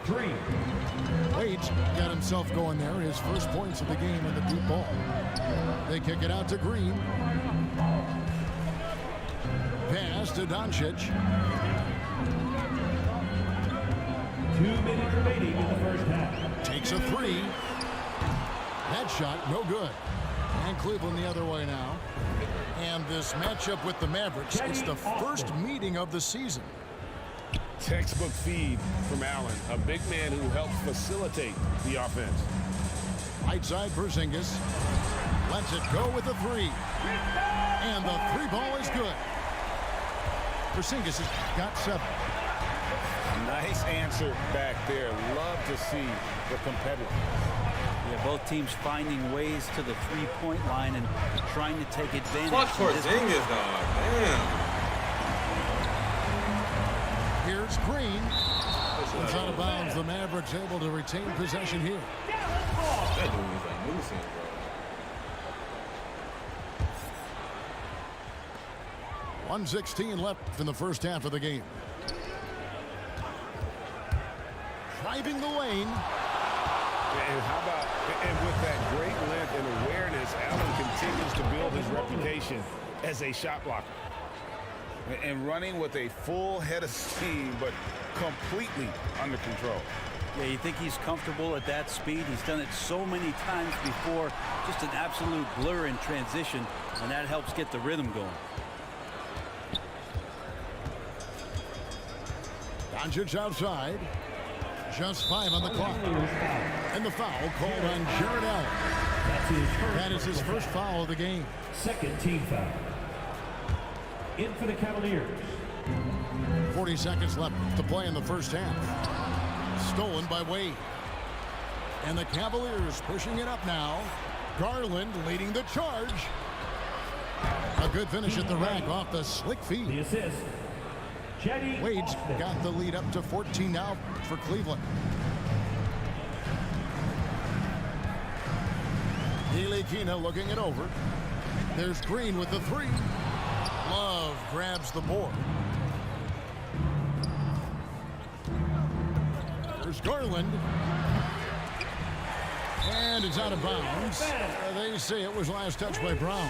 Speaker 2: Wade's got himself going there. His first points of the game in the deep ball. They kick it out to Green. Pass to Doncic.
Speaker 5: 2 minutes remaining in the first half.
Speaker 2: Takes a three. That shot, no good. And Cleveland the other way now. And this matchup with the Mavericks, it's the first meeting of the season.
Speaker 7: Textbook feed from Allen, a big man who helps facilitate the offense.
Speaker 2: Right side, Porzingis lets it go with a three. And the three ball is good. Porzingis has got 7.
Speaker 3: Nice answer back there. Love to see the competitors.
Speaker 8: Yeah, both teams finding ways to the three-point line and trying to take advantage.
Speaker 1: Fuck Porzingis, dog. Damn.
Speaker 2: Here's Green. It's out of bounds. The Mavericks able to retain possession here.
Speaker 1: That dude was like losing, bro.
Speaker 2: 1:16 left in the first half of the game. Driving the lane.
Speaker 3: And how about, and with that great length and awareness, Allen continues to build his reputation as a shot blocker. And running with a full head of steam, but completely under control.
Speaker 8: Yeah, you think he's comfortable at that speed? He's done it so many times before. Just an absolute blur in transition, and that helps get the rhythm going.
Speaker 2: Doncic outside. Just 5 on the clock. And the foul called on Jarrett Allen. That is his first foul of the game.
Speaker 5: Second team foul. In for the Cavaliers.
Speaker 2: 40 seconds left to play in the first half. Stolen by Wade. And the Cavaliers pushing it up now. Garland leading the charge. A good finish at the rack off the slick feet.
Speaker 5: The assist.
Speaker 2: Wade's got the lead up to 14 now for Cleveland. Ntilikina looking it over. There's Green with the three. Love grabs the board. There's Garland. And it's out of bounds. They say it was last touched by Brown.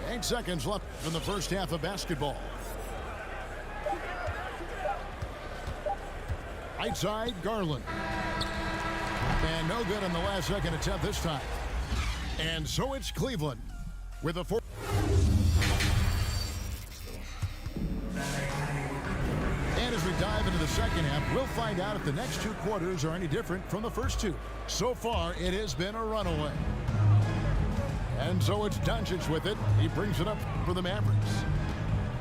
Speaker 2: 8 seconds left in the first half of basketball. Right side, Garland. And no good on the last second attempt this time. And so it's Cleveland with a 4. And as we dive into the second half, we'll find out if the next 2 quarters are any different from the first 2. So far, it has been a runaway. And so it's Doncic with it. He brings it up for the Mavericks.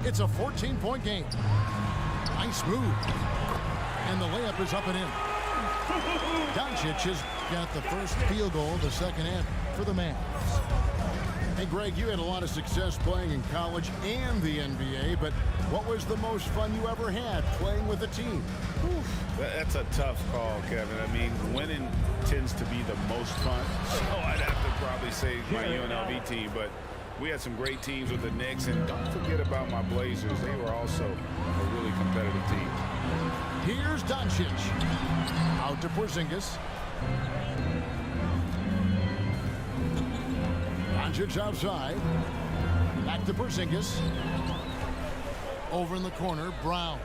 Speaker 2: It's a 14-point game. Nice move. And the layup is up and in. Doncic has got the first field goal of the second half for the Mavs. Hey, Greg, you had a lot of success playing in college and the NBA, but what was the most fun you ever had playing with a team?
Speaker 3: That's a tough call, Kevin. I mean, winning tends to be the most fun. So I'd have to probably say my UNLV team, but we had some great teams with the Knicks, and don't forget about my Blazers. They were also a really competitive team.
Speaker 2: Here's Doncic. Out to Porzingis. Doncic outside. Back to Porzingis. Over in the corner, Brown.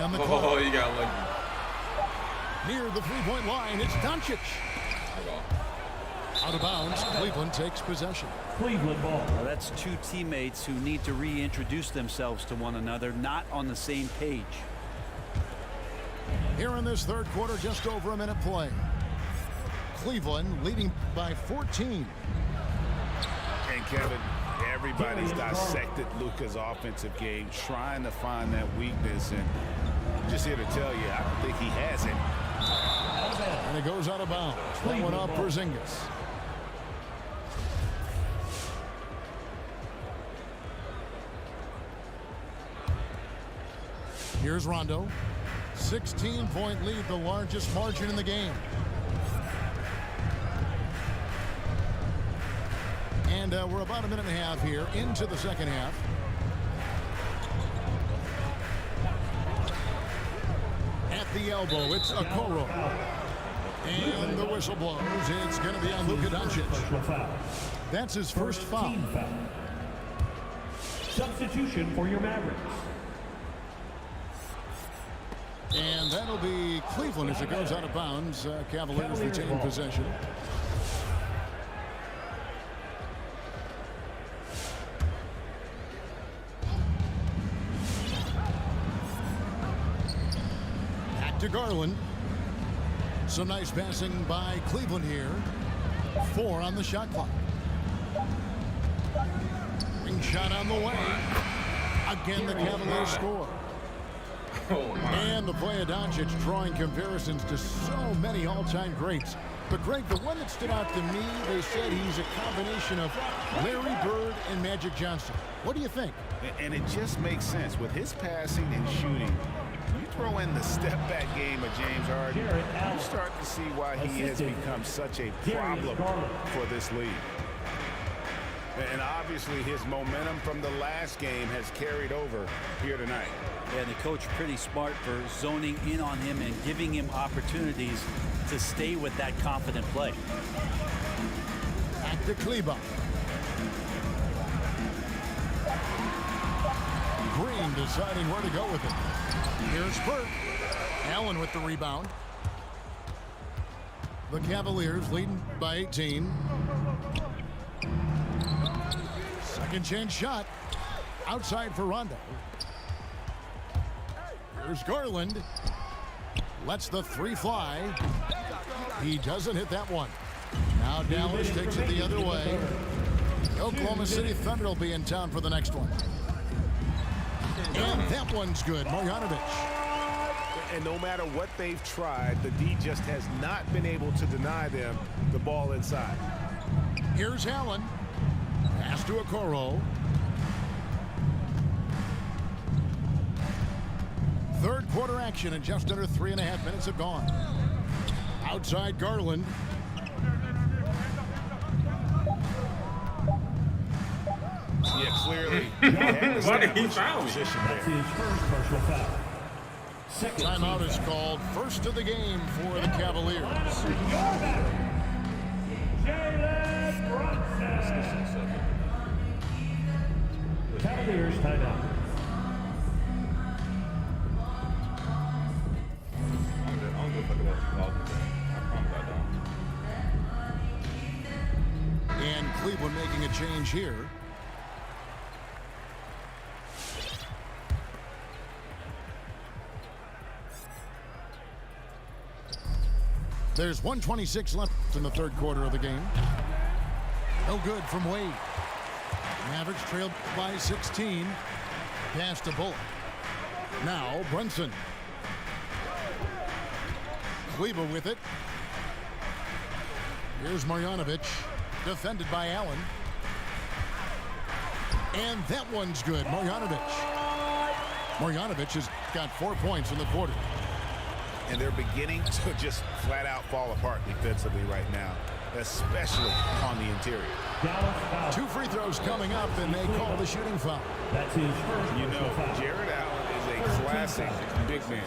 Speaker 2: On the clock.
Speaker 1: Oh, you got lucky.
Speaker 2: Near the three-point line, it's Doncic. Out of bounds, Cleveland takes possession.
Speaker 5: Cleveland ball.
Speaker 8: Well, that's 2 teammates who need to reintroduce themselves to one another, not on the same page.
Speaker 2: Here in this third quarter, just over a minute play. Cleveland leading by 14.
Speaker 3: And Kevin, everybody's dissected Luka's offensive game, trying to find that weakness, and I'm just here to tell you, I don't think he has it.
Speaker 2: And it goes out of bounds. That one off Porzingis. Here's Rondo. 16-point lead, the largest margin in the game. And we're about a minute and a half here into the second half. At the elbow, it's Okoro. And the whistle blows. It's going to be on Luka Doncic. That's his first foul.
Speaker 5: Substitution for your Mavericks.
Speaker 2: And that'll be Cleveland as it goes out of bounds. Cavaliers retain possession. Back to Garland. Some nice passing by Cleveland here. 4 on the shot clock. Ring shot on the way. Again, the Cavaliers score. And the play of Doncic drawing comparisons to so many all-time greats. But Greg, the one that stood out to me, they said he's a combination of Larry Bird and Magic Johnson. What do you think?
Speaker 3: And it just makes sense. With his passing and shooting, you throw in the step-back game of James Harden, you start to see why he has become such a problem for this league. And obviously his momentum from the last game has carried over here tonight.
Speaker 8: And the coach pretty smart for zoning in on him and giving him opportunities to stay with that confident play.
Speaker 2: Back to Kleber. Green deciding where to go with it. Here's Burke. Allen with the rebound. The Cavaliers leading by 18. Second chance shot. Outside for Rondo. Here's Garland. Lets the 3 fly. He doesn't hit that one. Now Dallas takes it the other way. The Oklahoma City Thunder will be in town for the next one. And that one's good. Marjanovic.
Speaker 9: And no matter what they've tried, the D just has not been able to deny them the ball inside.
Speaker 2: Here's Allen. Pass to Okoro. Third quarter action and just under 3.5 minutes have gone. Outside Garland.
Speaker 3: Yeah, clearly.
Speaker 1: Why did he foul me?
Speaker 5: That's his first personal foul. Second
Speaker 2: Timeout is called. First of the game for the Cavaliers.
Speaker 5: Jalen Brunson. Cavaliers timeout.
Speaker 2: And Cleveland making a change here. There's 1:26 left in the third quarter of the game. No good from Wade. Mavericks trailed by 16. Pass to Bullock. Now Brunson. Kleber with it. Here's Marjanovic. Defended by Allen. And that one's good. Marjanovic. Marjanovic has got 4 points in the quarter.
Speaker 3: And they're beginning to just flat out fall apart defensively right now, especially on the interior.
Speaker 2: 2 free throws coming up, and they call the shooting foul.
Speaker 5: That's his first.
Speaker 3: You know, Jared Allen is a classic big man,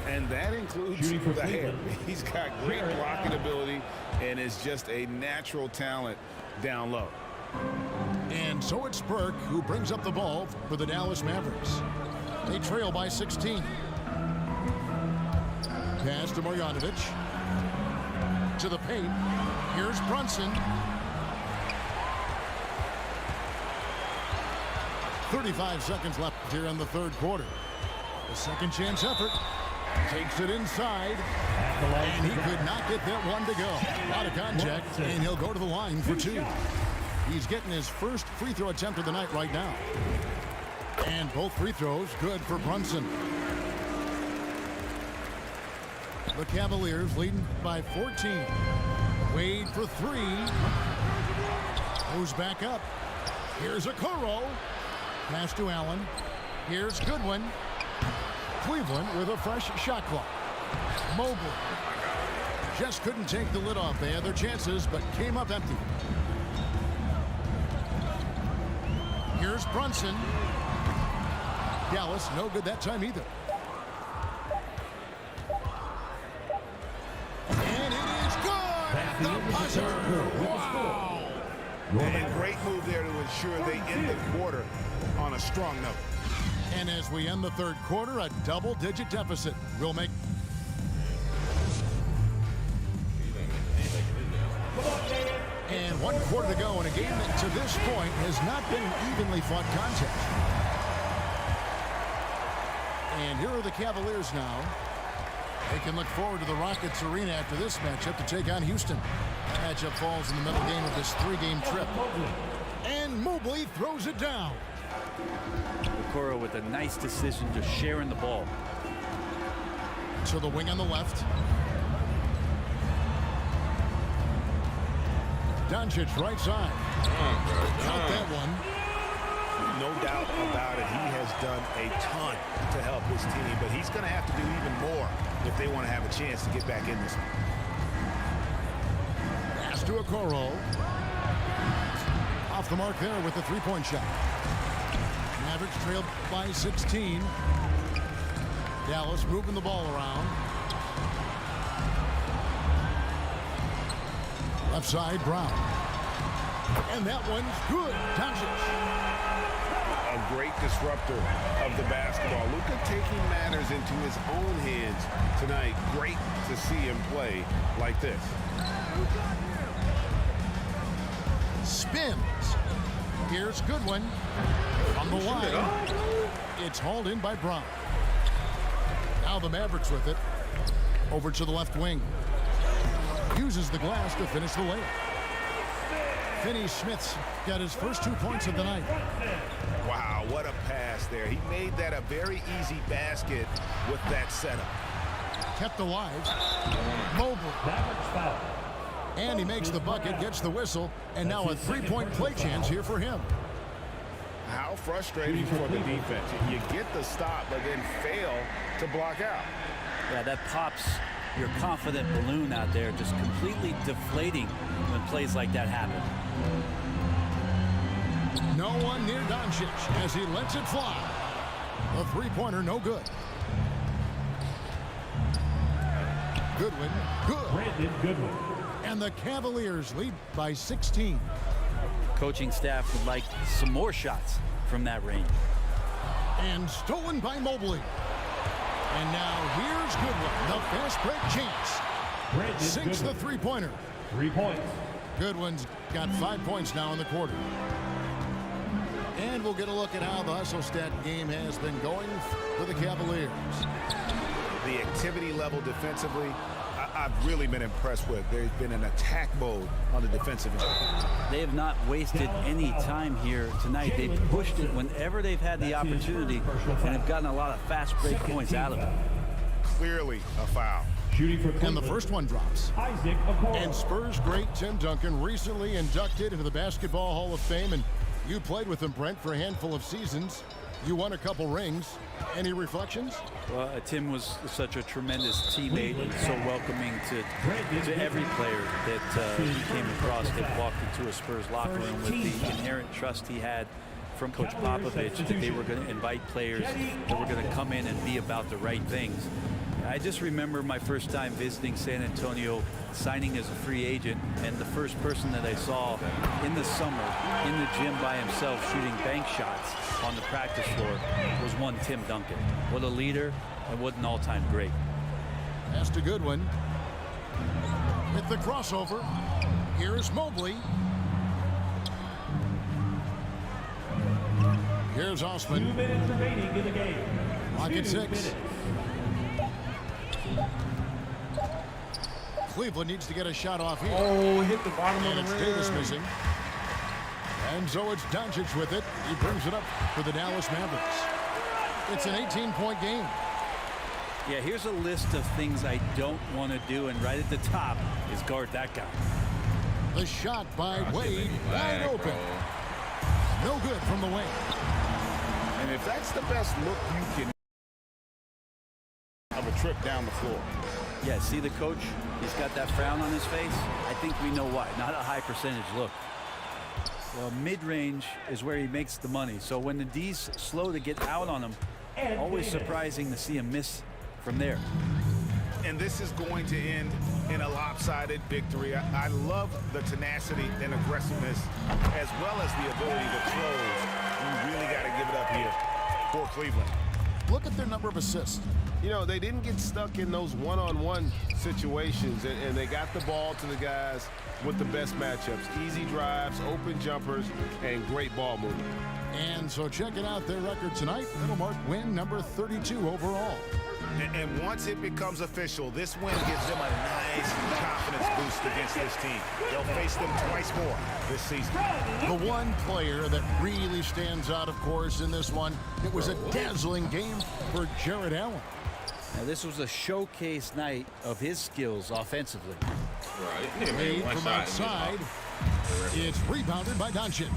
Speaker 3: and that includes the hair. He's got great blocking ability and is just a natural talent down low.
Speaker 2: And so it's Burke who brings up the ball for the Dallas Mavericks. They trail by 16. Pass to Marjanovic. To the paint. Here's Brunson. 35 seconds left here in the third quarter. The second chance effort. Takes it inside. And he could not get that one to go. Out of contact, and he'll go to the line for 2. He's getting his first free throw attempt of the night right now. And both free throws good for Brunson. The Cavaliers leading by 14. Wade for 3. Goes back up. Here's Okoro. Pass to Allen. Here's Goodwin. Cleveland with a fresh shot clock. Mobley just couldn't take the lid off. They had their chances, but came up empty. Here's Brunson. Dallas, no good that time either. And it is good at the buzzer. Wow.
Speaker 3: And great move there to ensure they end the quarter on a strong note.
Speaker 2: And as we end the third quarter, a double-digit deficit will make. And 1 quarter to go in a game that to this point has not been an evenly fought contest. And here are the Cavaliers now. They can look forward to the Rockets arena after this matchup to take on Houston. That matchup falls in the middle game of this 3-game trip. And Mobley throws it down.
Speaker 8: Okoro with a nice decision to sharing the ball.
Speaker 2: To the wing on the left. Doncic right side. Count that one.
Speaker 9: No doubt about it. He has done a ton to help his team, but he's going to have to do even more if they want to have a chance to get back in this one.
Speaker 2: Pass to Okoro. Off the mark there with the three-point shot. Mavericks trailed by 16. Dallas moving the ball around. Left side, Brown. And that one's good. Doncic.
Speaker 3: A great disruptor of the basketball. Luka taking matters into his own hands tonight. Great to see him play like this.
Speaker 2: Spins. Here's Goodwin. On the line. It's hauled in by Brown. Now the Mavericks with it. Over to the left wing. Uses the glass to finish the layup. Finney-Smith's got his first 2 points of the night.
Speaker 3: Wow, what a pass there. He made that a very easy basket with that setup.
Speaker 2: Kept alive. Mobley. And he makes the bucket, gets the whistle, and now a three-point play chance here for him.
Speaker 3: How frustrating for the defense. You get the stop, but then fail to block out.
Speaker 8: Yeah, that pops your confident balloon out there, just completely deflating when plays like that happen.
Speaker 2: No one near Doncic as he lets it fly. The three-pointer no good. Goodwin, good.
Speaker 5: Brandon Goodwin.
Speaker 2: And the Cavaliers lead by 16.
Speaker 8: Coaching staff would like some more shots from that range.
Speaker 2: And stolen by Mobley. And now here's Goodwin, the fast break chance. Sinks the three-pointer.
Speaker 5: 3 points.
Speaker 2: Goodwin's got 5 points now in the quarter. And we'll get a look at how the hustle stat game has been going for the Cavaliers.
Speaker 3: The activity level defensively, I've really been impressed with. There's been an attack mode on the defensive end.
Speaker 8: They have not wasted any time here tonight. They've pushed it whenever they've had the opportunity and have gotten a lot of fast break points out of it.
Speaker 3: Clearly a foul.
Speaker 2: And the first one drops. And Spurs great Tim Duncan recently inducted into the Basketball Hall of Fame, and you played with him, Brent, for a handful of seasons. You won a couple rings. Any reflections?
Speaker 8: Well, Tim was such a tremendous teammate and so welcoming to every player that he came across that walked into a Spurs locker room with the inherent trust he had from Coach Popovich that they were going to invite players that were going to come in and be about the right things. I just remember my first time visiting San Antonio, signing as a free agent, and the first person that I saw in the summer in the gym by himself shooting bank shots on the practice floor was one Tim Duncan. What a leader and what an all-time great.
Speaker 2: Pass to Goodwin. With the crossover, here's Mobley. Here's Osman.
Speaker 5: 2 minutes remaining in the game.
Speaker 2: Lock at 6. Cleveland needs to get a shot off here.
Speaker 1: Oh, hit the bottom of the rim.
Speaker 2: Davis missing. And so it's Doncic with it. He brings it up for the Dallas Mavericks. It's an 18-point game.
Speaker 8: Yeah, here's a list of things I don't want to do, and right at the top is guard that guy.
Speaker 2: The shot by Wade, wide open. No good from the wing.
Speaker 3: And if that's the best look you can of a trip down the floor.
Speaker 8: Yeah, see the coach? He's got that frown on his face. I think we know why. Not a high percentage look. Well, mid-range is where he makes the money. So when the D's slow to get out on him, always surprising to see him miss from there.
Speaker 3: And this is going to end in a lopsided victory. I love the tenacity and aggressiveness as well as the ability to close. You really got to give it up here for Cleveland.
Speaker 2: Look at their number of assists.
Speaker 10: You know, they didn't get stuck in those one-on-one situations, and they got the ball to the guys with the best matchups. Easy drives, open jumpers, and great ball movement.
Speaker 2: And so checking out their record tonight, it'll mark win number 32 overall.
Speaker 3: And once it becomes official, this win gives them a nice confidence boost against this team. They'll face them twice more this season.
Speaker 2: The one player that really stands out, of course, in this one, it was a dazzling game for Jared Allen.
Speaker 8: Now, this was a showcase night of his skills offensively.
Speaker 1: Right.
Speaker 2: Made from outside. It's rebounded by Doncic.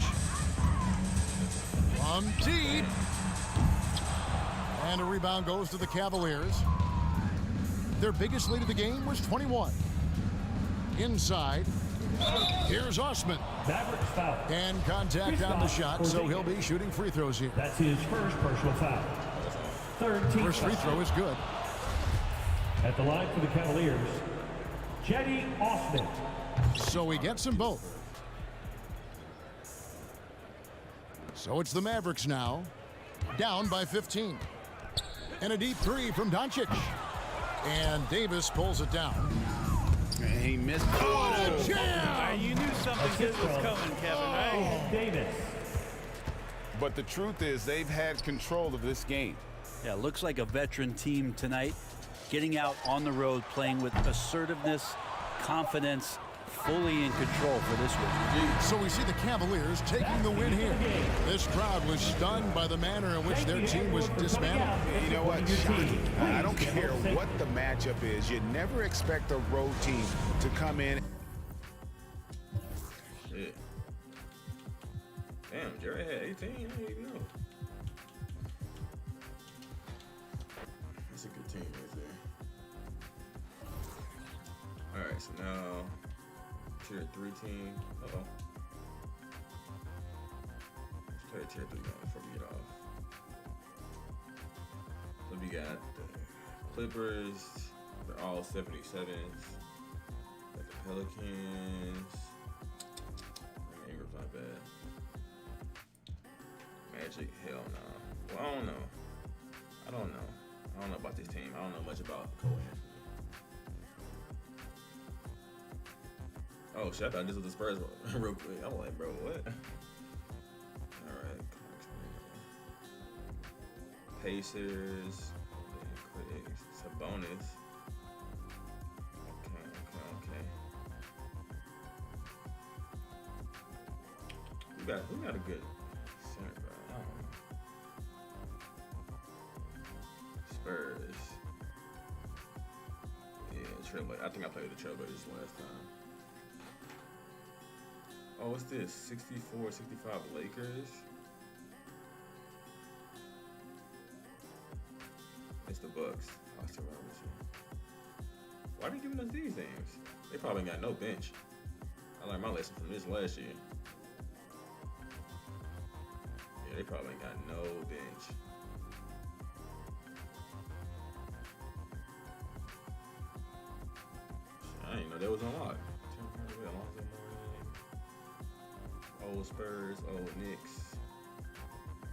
Speaker 2: From deep. And a rebound goes to the Cavaliers. Their biggest lead of the game was 21. Inside. Here's Osman.
Speaker 5: Mavericks foul.
Speaker 2: And contact on the shot, so he'll be shooting free throws here.
Speaker 5: That's his first personal foul. Third team
Speaker 2: First free throw is good.
Speaker 5: At the line for the Cavaliers, Cedi Osman.
Speaker 2: So he gets them both. So it's the Mavericks now, down by 15. And a deep three from Doncic. And Davis pulls it down.
Speaker 3: And he missed.
Speaker 2: Oh, jam!
Speaker 8: You knew something good was coming, Kevin, right?
Speaker 5: Davis.
Speaker 3: But the truth is they've had control of this game.
Speaker 8: Yeah, looks like a veteran team tonight. Getting out on the road, playing with assertiveness, confidence, fully in control for this one.
Speaker 2: So we see the Cavaliers taking the win here. This crowd was stunned by the manner in which their team was dismantled.
Speaker 3: You know what? Shocking. I don't care what the matchup is. You never expect a road team to come in.
Speaker 1: Shit. Damn, Jared had 18. I didn't even know. That's a good team right there. All right, so now tier 3 team. Uh-oh. Let's play tier 3 now before we get off. So we got the Clippers. They're all 77s. Got the Pelicans. Ingram's not bad. Magic, hell no. Well, I don't know. I don't know about this team. I don't know much about Cole Anthony. Oh shit, I thought this was the Spurs real quick. I'm like, bro, what? Alright. Pacers. Sabonis. Okay. Who got a good center, bro? I don't know. Spurs. Yeah, Trailblazers. I think I played the Trailblazers last time. Oh, what's this? 64, 65 Lakers? It's the Bucks. Austin Robinson. Why are they giving us these names? They probably ain't got no bench. I learned my lesson from this last year. Yeah, they probably ain't got no bench. I didn't know that was unlocked. Old Spurs, old Knicks,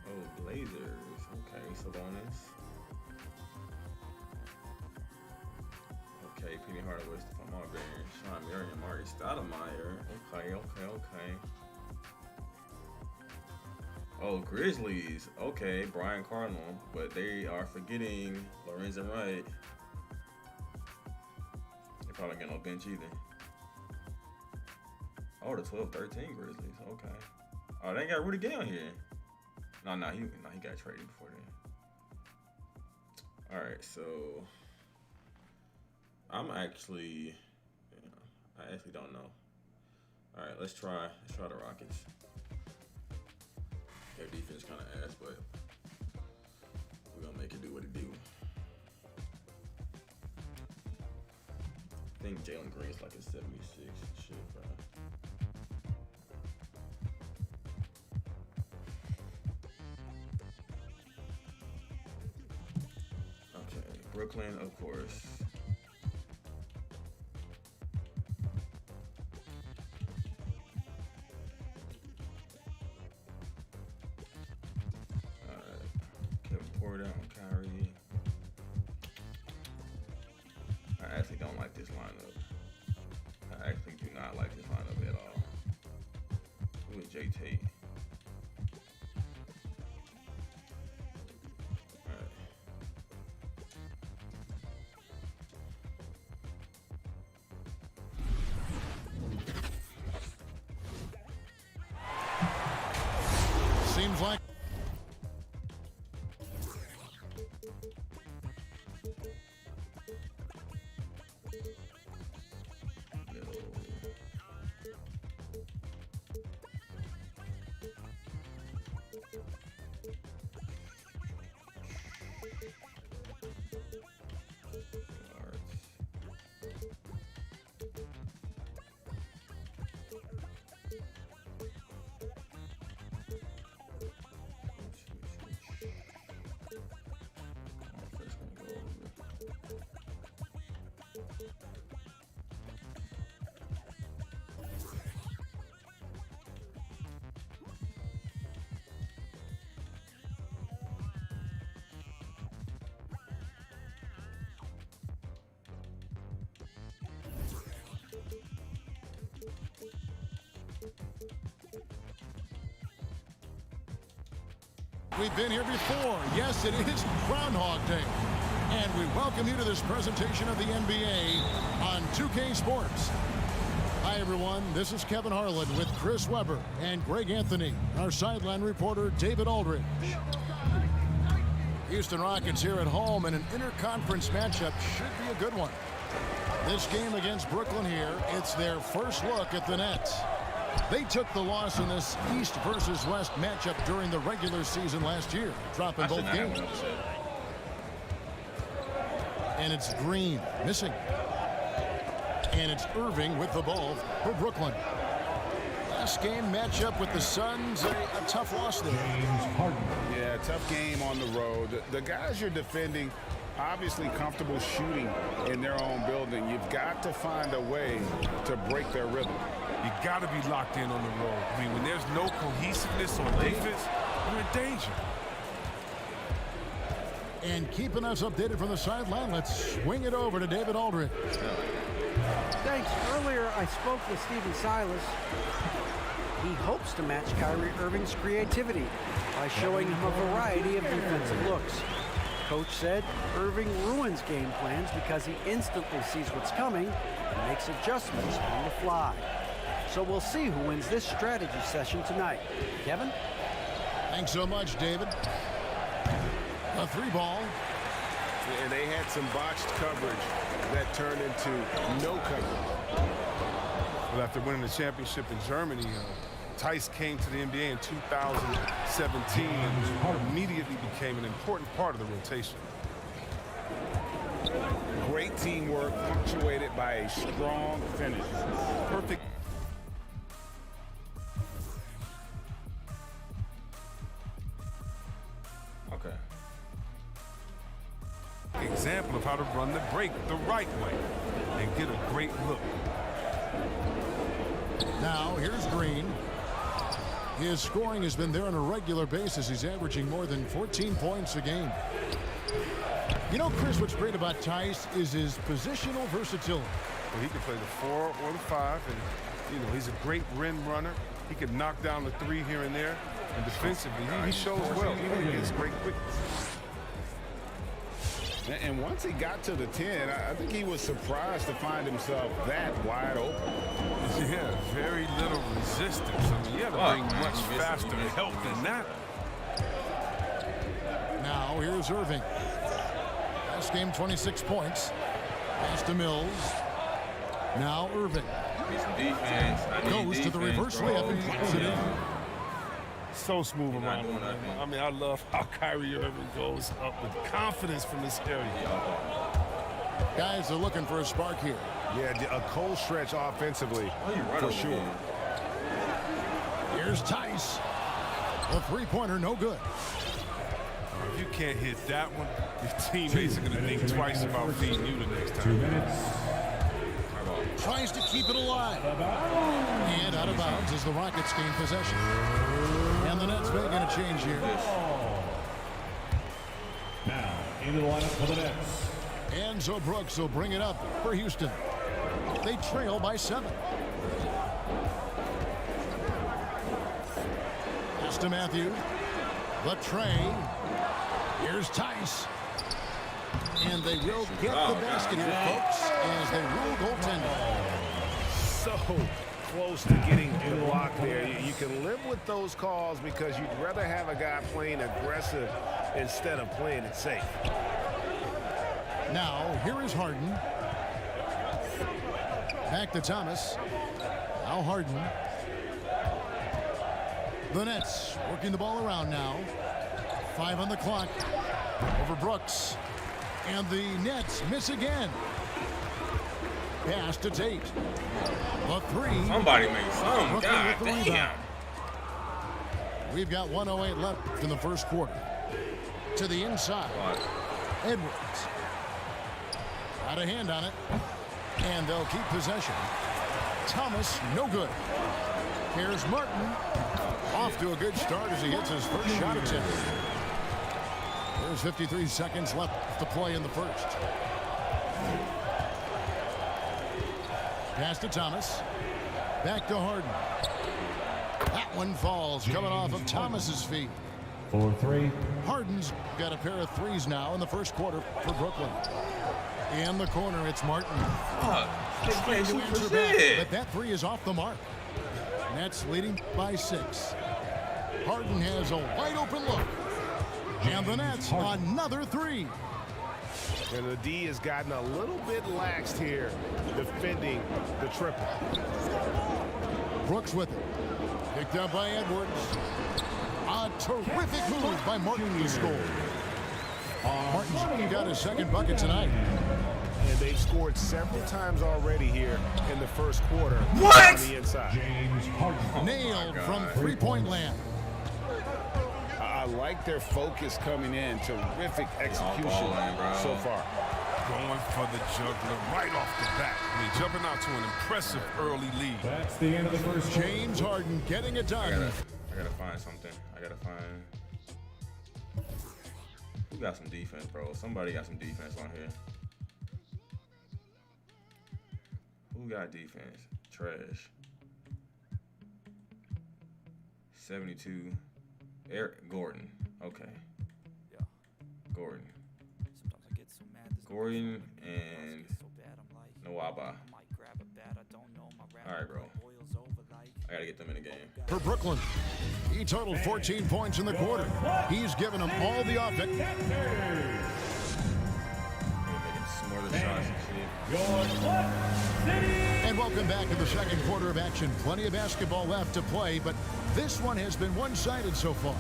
Speaker 1: old Blazers. Okay, Sabonis. Okay, Penny Hardaway, Stephon Marbury, Sean Marion, Marty Stoudemire. Okay. Oh, Grizzlies. Okay, Brian Cardinal, but they are forgetting Lorenzen Wright. They probably got no bench either. Oh, the 12-13 Grizzlies. Okay. Oh, they ain't got Rudy Gay on here. No, he got traded before then. All right, so I actually don't know. All right, let's try the Rockets. Their defense kind of ass, but we're gonna make it do what it do. think Jalen Green's like a 76. Shit, bro. Okay, Brooklyn, of course. Porter on Kyrie. I actually don't like this lineup. I actually do not like this lineup at all. Who is Jay Tate?
Speaker 2: Seems like we've been here before. Yes, it is Groundhog Day. And we welcome you to this presentation of the NBA on 2K Sports. Hi, everyone. This is Kevin Harlan with Chris Webber and Greg Anthony, our sideline reporter, David Aldridge. Houston Rockets here at home, and an interconference matchup should be a good one. This game against Brooklyn here, it's their first look at the Nets. They took the loss in this East versus West matchup during the regular season last year, dropping both games. And it's Green missing. And it's Irving with the ball for Brooklyn. Last game matchup with the Suns, a tough loss there.
Speaker 3: Yeah, tough game on the road. The guys you're defending, obviously comfortable shooting in their own building. You've got to find a way to break their rhythm.
Speaker 11: You got to be locked in on the road. I mean, when there's no cohesiveness on defense, you're in danger.
Speaker 2: And keeping us updated from the sideline, let's swing it over to David Aldridge.
Speaker 6: Thanks. Earlier, I spoke with Stephen Silas. He hopes to match Kyrie Irving's creativity by showing him a variety of defensive looks. Coach said Irving ruins game plans because he instantly sees what's coming and makes adjustments on the fly. So we'll see who wins this strategy session tonight. Kevin?
Speaker 2: Thanks so much, David. A 3-ball.
Speaker 10: And they had some botched coverage that turned into no coverage.
Speaker 11: Well, after winning the championship in Germany, Tice came to the NBA in 2017 and immediately became an important part of the rotation.
Speaker 3: Great teamwork punctuated by a strong finish.
Speaker 11: Perfect.
Speaker 1: Okay.
Speaker 11: Example of how to run the break the right way and get a great look.
Speaker 2: Now, here's Green. His scoring has been there on a regular basis. He's averaging more than 14 points a game. You know, Chris, what's great about Tice is his positional versatility.
Speaker 11: Well, he can play the 4 or the 5, and, you know, he's a great rim runner. He can knock down the 3 here and there. And defensively, he shows well. He has great quickness.
Speaker 3: And once he got to the 10, I think he was surprised to find himself that wide open.
Speaker 11: Yeah, very little resistance. I mean, you have to bring much faster help than that.
Speaker 2: Now, here's Irving. Last game, 26 points. Pass to Mills. Now, Irving. Goes to the reverse layup and puts it in.
Speaker 11: So smooth around him. I mean, I love how Kyrie Irving goes up with confidence from this area.
Speaker 2: Guys are looking for a spark here.
Speaker 10: Yeah, a cold stretch offensively, for sure.
Speaker 2: Here's Tice. The three-pointer, no good.
Speaker 11: If you can't hit that one, your teammates are going to think twice about feeding you the next time.
Speaker 5: 2 minutes.
Speaker 2: Tries to keep it alive. And out of bounds as the Rockets gain possession. And the Nets making a change here.
Speaker 5: Now, into the lineup for the Nets.
Speaker 2: Enzo Brooks will bring it up for Houston. They trail by 7. Pass to Matthews. The tray. Here's Tice. And they will get the basket here, folks, as they rule goaltending.
Speaker 10: So close to getting the block there. You can live with those calls because you'd rather have a guy playing aggressive instead of playing it safe.
Speaker 2: Now, here is Harden. Back to Thomas. Now Harden. The Nets working the ball around now. 5 on the clock. Over Brooks. And the Nets miss again. Pass to Tate. A 3.
Speaker 1: Somebody make some. God damn.
Speaker 2: We've got 1:08 left in the first quarter. To the inside. Edwards. Got a hand on it. And they'll keep possession. Thomas, no good. Here's Martin. Off to a good start as he hits his first shot attempt. There's 53 seconds left to play in the first. Pass to Thomas. Back to Harden. That one falls, coming off of Thomas's feet.
Speaker 5: 4-3.
Speaker 2: Harden's got a pair of threes now in the first quarter for Brooklyn. In the corner, it's Martin. Trying to answer back, but that 3 is off the mark. Nets leading by 6. Harden has a wide open look. And the Nets another 3.
Speaker 10: And the D has gotten a little bit laxed here, defending the triple.
Speaker 2: Brooks with it. Picked up by Edwards. A terrific move by Martin to score. Martin's got his second bucket tonight.
Speaker 10: And they've scored several times already here in the first quarter.
Speaker 1: What?
Speaker 10: On the inside.
Speaker 5: James Harden.
Speaker 2: Nailed from three-point land.
Speaker 3: I like their focus coming in. Terrific execution so far.
Speaker 11: Going for the juggler right off the bat. I mean, jumping out to an impressive early lead.
Speaker 5: That's the end of the first.
Speaker 2: James Harden getting it done.
Speaker 1: I gotta find something. I gotta find. Who got some defense, bro? Somebody got some defense on here. Who got defense? Trash. 72. Eric Gordon. Okay.
Speaker 8: Yeah.
Speaker 1: Gordon.
Speaker 8: Sometimes I get so mad.
Speaker 1: Gordon and Nwaba. All right, bro. I gotta get them in the game.
Speaker 2: For Brooklyn, he totaled 14 points in the quarter. He's given them all the offense.
Speaker 1: Making smarter shots and shit.
Speaker 2: And welcome back to the second quarter of action. Plenty of basketball left to play, but this one has been one-sided so far.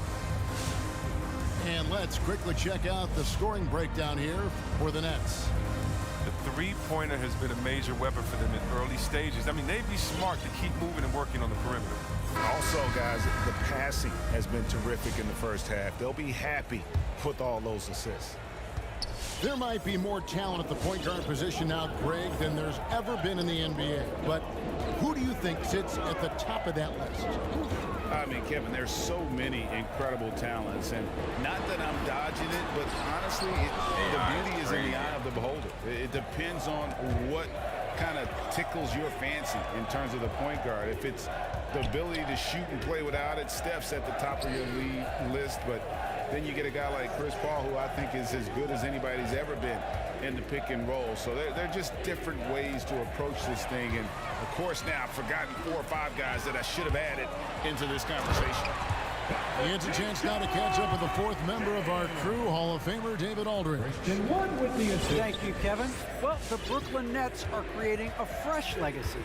Speaker 2: And let's quickly check out the scoring breakdown here for the Nets.
Speaker 11: The three-pointer has been a major weapon for them in early stages. I mean, they'd be smart to keep moving and working on the perimeter.
Speaker 10: Also, guys, the passing has been terrific in the first half. They'll be happy with all those assists.
Speaker 2: There might be more talent at the point guard position now, Greg, than there's ever been in the NBA. But who do you think sits at the top of that list?
Speaker 3: I mean, Kevin, there's so many incredible talents, and not that I'm dodging it, but honestly, the beauty is in the eye of the beholder. It depends on what kind of tickles your fancy in terms of the point guard. If it's the ability to shoot and play without it, Steph's at the top of your list, but then you get a guy like Chris Paul, who I think is as good as anybody's ever been in the pick and roll. So they're just different ways to approach this thing. And, of course, now I've forgotten 4 or 5 guys that I should have added into this conversation.
Speaker 2: He gets a chance now to catch up with the 4th member of our crew, Hall of Famer David Aldridge.
Speaker 6: Thank you, Kevin. Well, the Brooklyn Nets are creating a fresh legacy.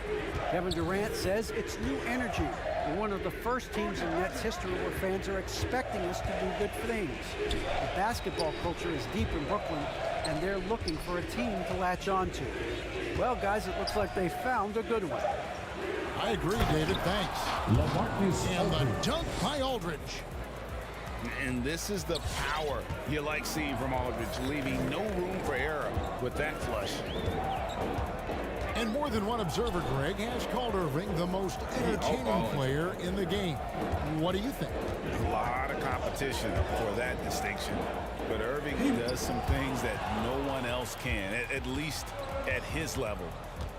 Speaker 6: Kevin Durant says it's new energy. We're one of the first teams in Nets history where fans are expecting us to do good things. The basketball culture is deep in Brooklyn, and they're looking for a team to latch on to. Well, guys, it looks like they found a good one.
Speaker 2: I agree, David. Thanks. And the dunk by Aldridge.
Speaker 3: And this is the power you like seeing from Aldridge, leaving no room for error with that flush.
Speaker 2: And more than one observer, Greg, has called Irving the most entertaining player in the game. What do you think?
Speaker 3: A lot of competition for that distinction. But Irving does some things that no one else can, at least at his level.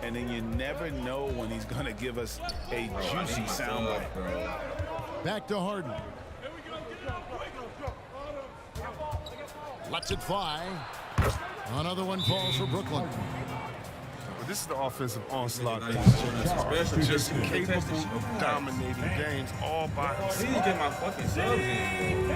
Speaker 3: And then you never know when he's going to give us a juicy soundbite.
Speaker 2: Back to Harden. Lets it fly. Another one falls for Brooklyn.
Speaker 11: This is the offensive onslaught that's just capable of dominating games all by himself.
Speaker 1: Please get my fucking subs in.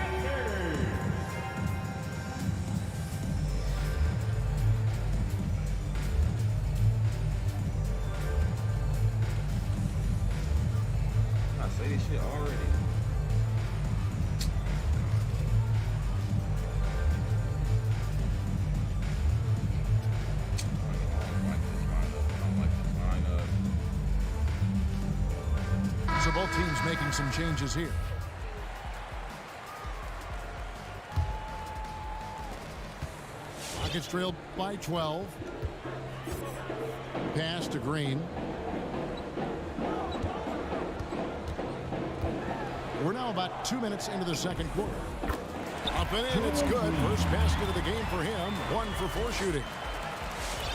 Speaker 1: I say this shit already.
Speaker 2: So both teams making some changes here. Rockets trailed by 12. Pass to Green. We're now about 2 minutes into the second quarter. Up and in, it's good. First basket of the game for him. 1 for 4 shooting.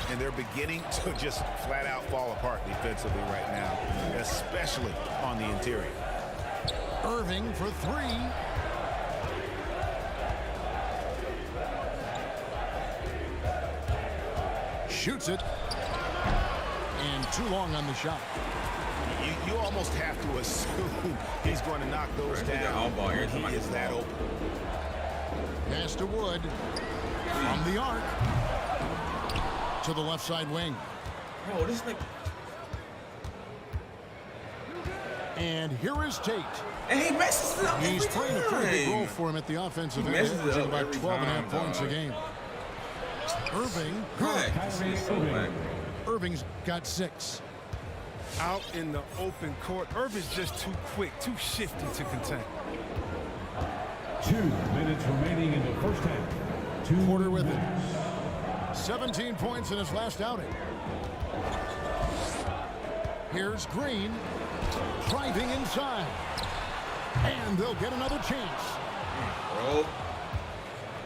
Speaker 3: And they're beginning to just flat out fall apart defensively right now, especially on the interior.
Speaker 2: Irving for 3. Shoots it. And too long on the shot.
Speaker 3: You almost have to assume he's going to knock those down. He is that open.
Speaker 2: Pass to Wood. From the arc. To the left side wing.
Speaker 1: Oh, this like.
Speaker 2: And here is Tate.
Speaker 1: And he messes it up.
Speaker 2: He's playing a pretty big role for him at the offensive end, averaging about 12.5 points a game. Irving, good. Irving's got 6.
Speaker 11: Out in the open court, Irving's just too quick, too shifty to contain.
Speaker 5: 2 minutes remaining in the first half.
Speaker 2: Porter with it. 17 points in his last outing. Here's Green driving inside. And they'll get another chance.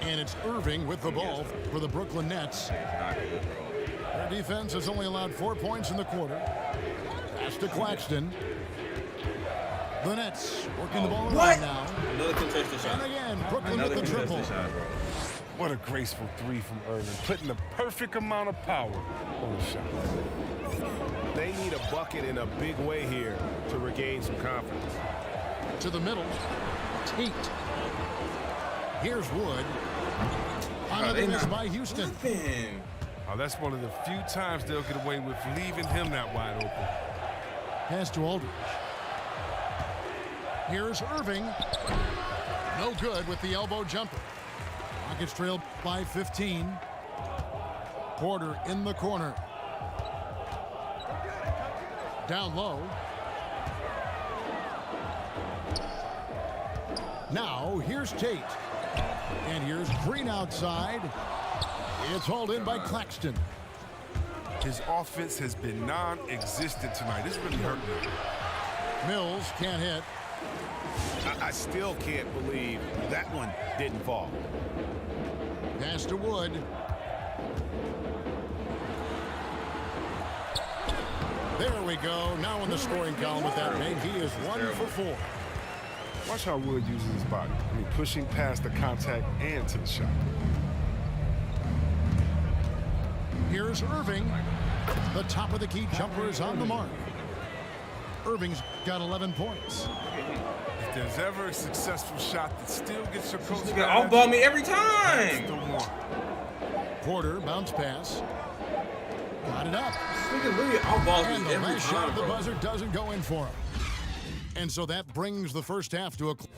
Speaker 2: And it's Irving with the ball for the Brooklyn Nets. Their defense has only allowed 4 points in the quarter. Pass to Claxton. The Nets working the ball around now.
Speaker 1: Another contested shot.
Speaker 2: And again, Brooklyn with the triple.
Speaker 11: What a graceful 3 from Irving, putting the perfect amount of power on the shot.
Speaker 10: They need a bucket in a big way here to regain some confidence.
Speaker 2: To the middle. Tate. Here's Wood. Another miss by Houston.
Speaker 11: Oh, that's one of the few times they'll get away with leaving him that wide open.
Speaker 2: Pass to Aldridge. Here's Irving. No good with the elbow jumper. Rockets trailed by 15. Porter in the corner. Down low. Now here's Tate. And here's Green outside. It's hauled in by Claxton.
Speaker 11: His offense has been non-existent tonight. This really hurt me.
Speaker 2: Mills can't hit.
Speaker 3: I still can't believe that one didn't fall.
Speaker 2: Pass to Wood. There we go. Now in the scoring column with that make. He is 1 for 4.
Speaker 11: Watch how Wood uses his body. I mean, pushing past the contact and to the shot.
Speaker 2: Here's Irving. The top of the key jumper is on the mark. Irving's got 11 points.
Speaker 11: If there's ever a successful shot that still gets your coach,
Speaker 1: outball me every time.
Speaker 2: Porter bounce pass. Got it up.
Speaker 1: And
Speaker 2: the last shot of the buzzer doesn't go in for him. And so that brings the first half to a close.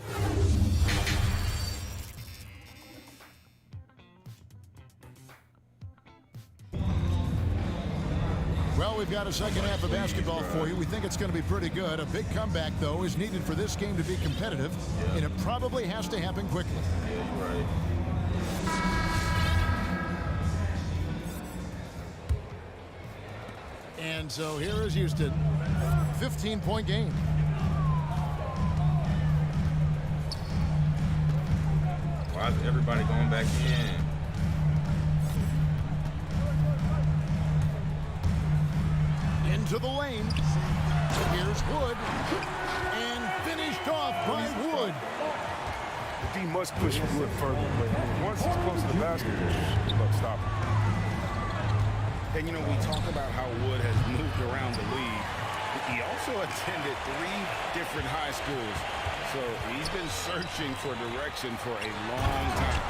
Speaker 2: Well, we've got a second half of basketball for you. We think it's going to be pretty good. A big comeback, though, is needed for this game to be competitive, and it probably has to happen quickly.
Speaker 1: Yeah, you're right.
Speaker 2: And so here is Houston. 15-point game.
Speaker 1: Why is everybody going back in?
Speaker 2: Into the lane. Here's Wood. And finished off by Wood.
Speaker 11: The D must push Wood further, but once he's close to the basket, good luck stopping.
Speaker 3: And, you know, we talk about how Wood has moved around the league. He also attended 3 different high schools. So he's been searching for direction for a long time.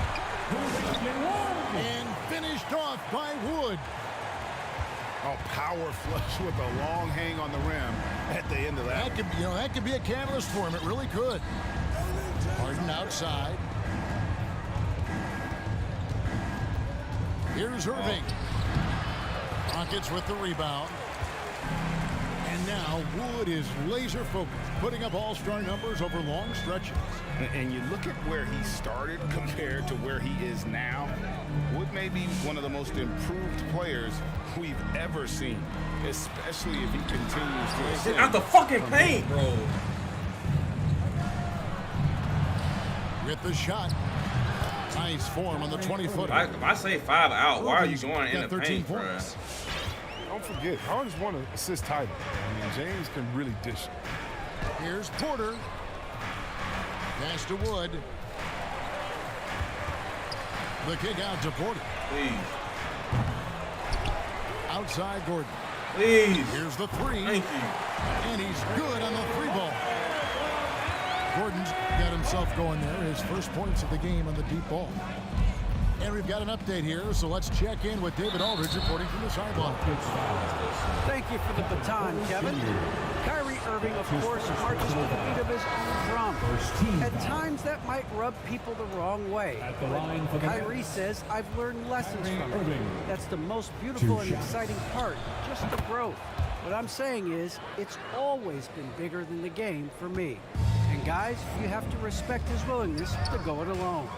Speaker 2: And finished off by Wood.
Speaker 3: Oh, power flush with a long hang on the rim at the end of that.
Speaker 2: That could be a catalyst for him. It really could. Harden outside. Here's Irving. Rockets with the rebound. And now Wood is laser focused, putting up all-star numbers over long stretches.
Speaker 3: And you look at where he started compared to where he is now. Wood may be one of the most improved players we've ever seen, especially if he continues to ascend.
Speaker 1: Out the fucking paint, bro.
Speaker 2: With the shot. Nice form on the 20-footer.
Speaker 1: If I say 5 out, why are you going in the paint, bro?
Speaker 11: Don't forget, Harden's won an assist title. I mean, James can really dish it.
Speaker 2: Here's Porter. Pass to Wood. The kick out to Porter.
Speaker 1: Please.
Speaker 2: Outside Gordon.
Speaker 1: Please.
Speaker 2: Here's the 3.
Speaker 1: Thank you.
Speaker 2: And he's good on the 3 ball. Gordon's got himself going there. His first points of the game on the deep ball. And we've got an update here, so let's check in with David Aldridge reporting from the sideline.
Speaker 6: Thank you for the baton, Kevin. Kyrie Irving, of course, marches to the beat of his own drum. At times, that might rub people the wrong way. But Kyrie says, I've learned lessons from it. That's the most beautiful and exciting part, just the growth. What I'm saying is, it's always been bigger than the game for me. And guys, you have to respect his willingness to go it alone.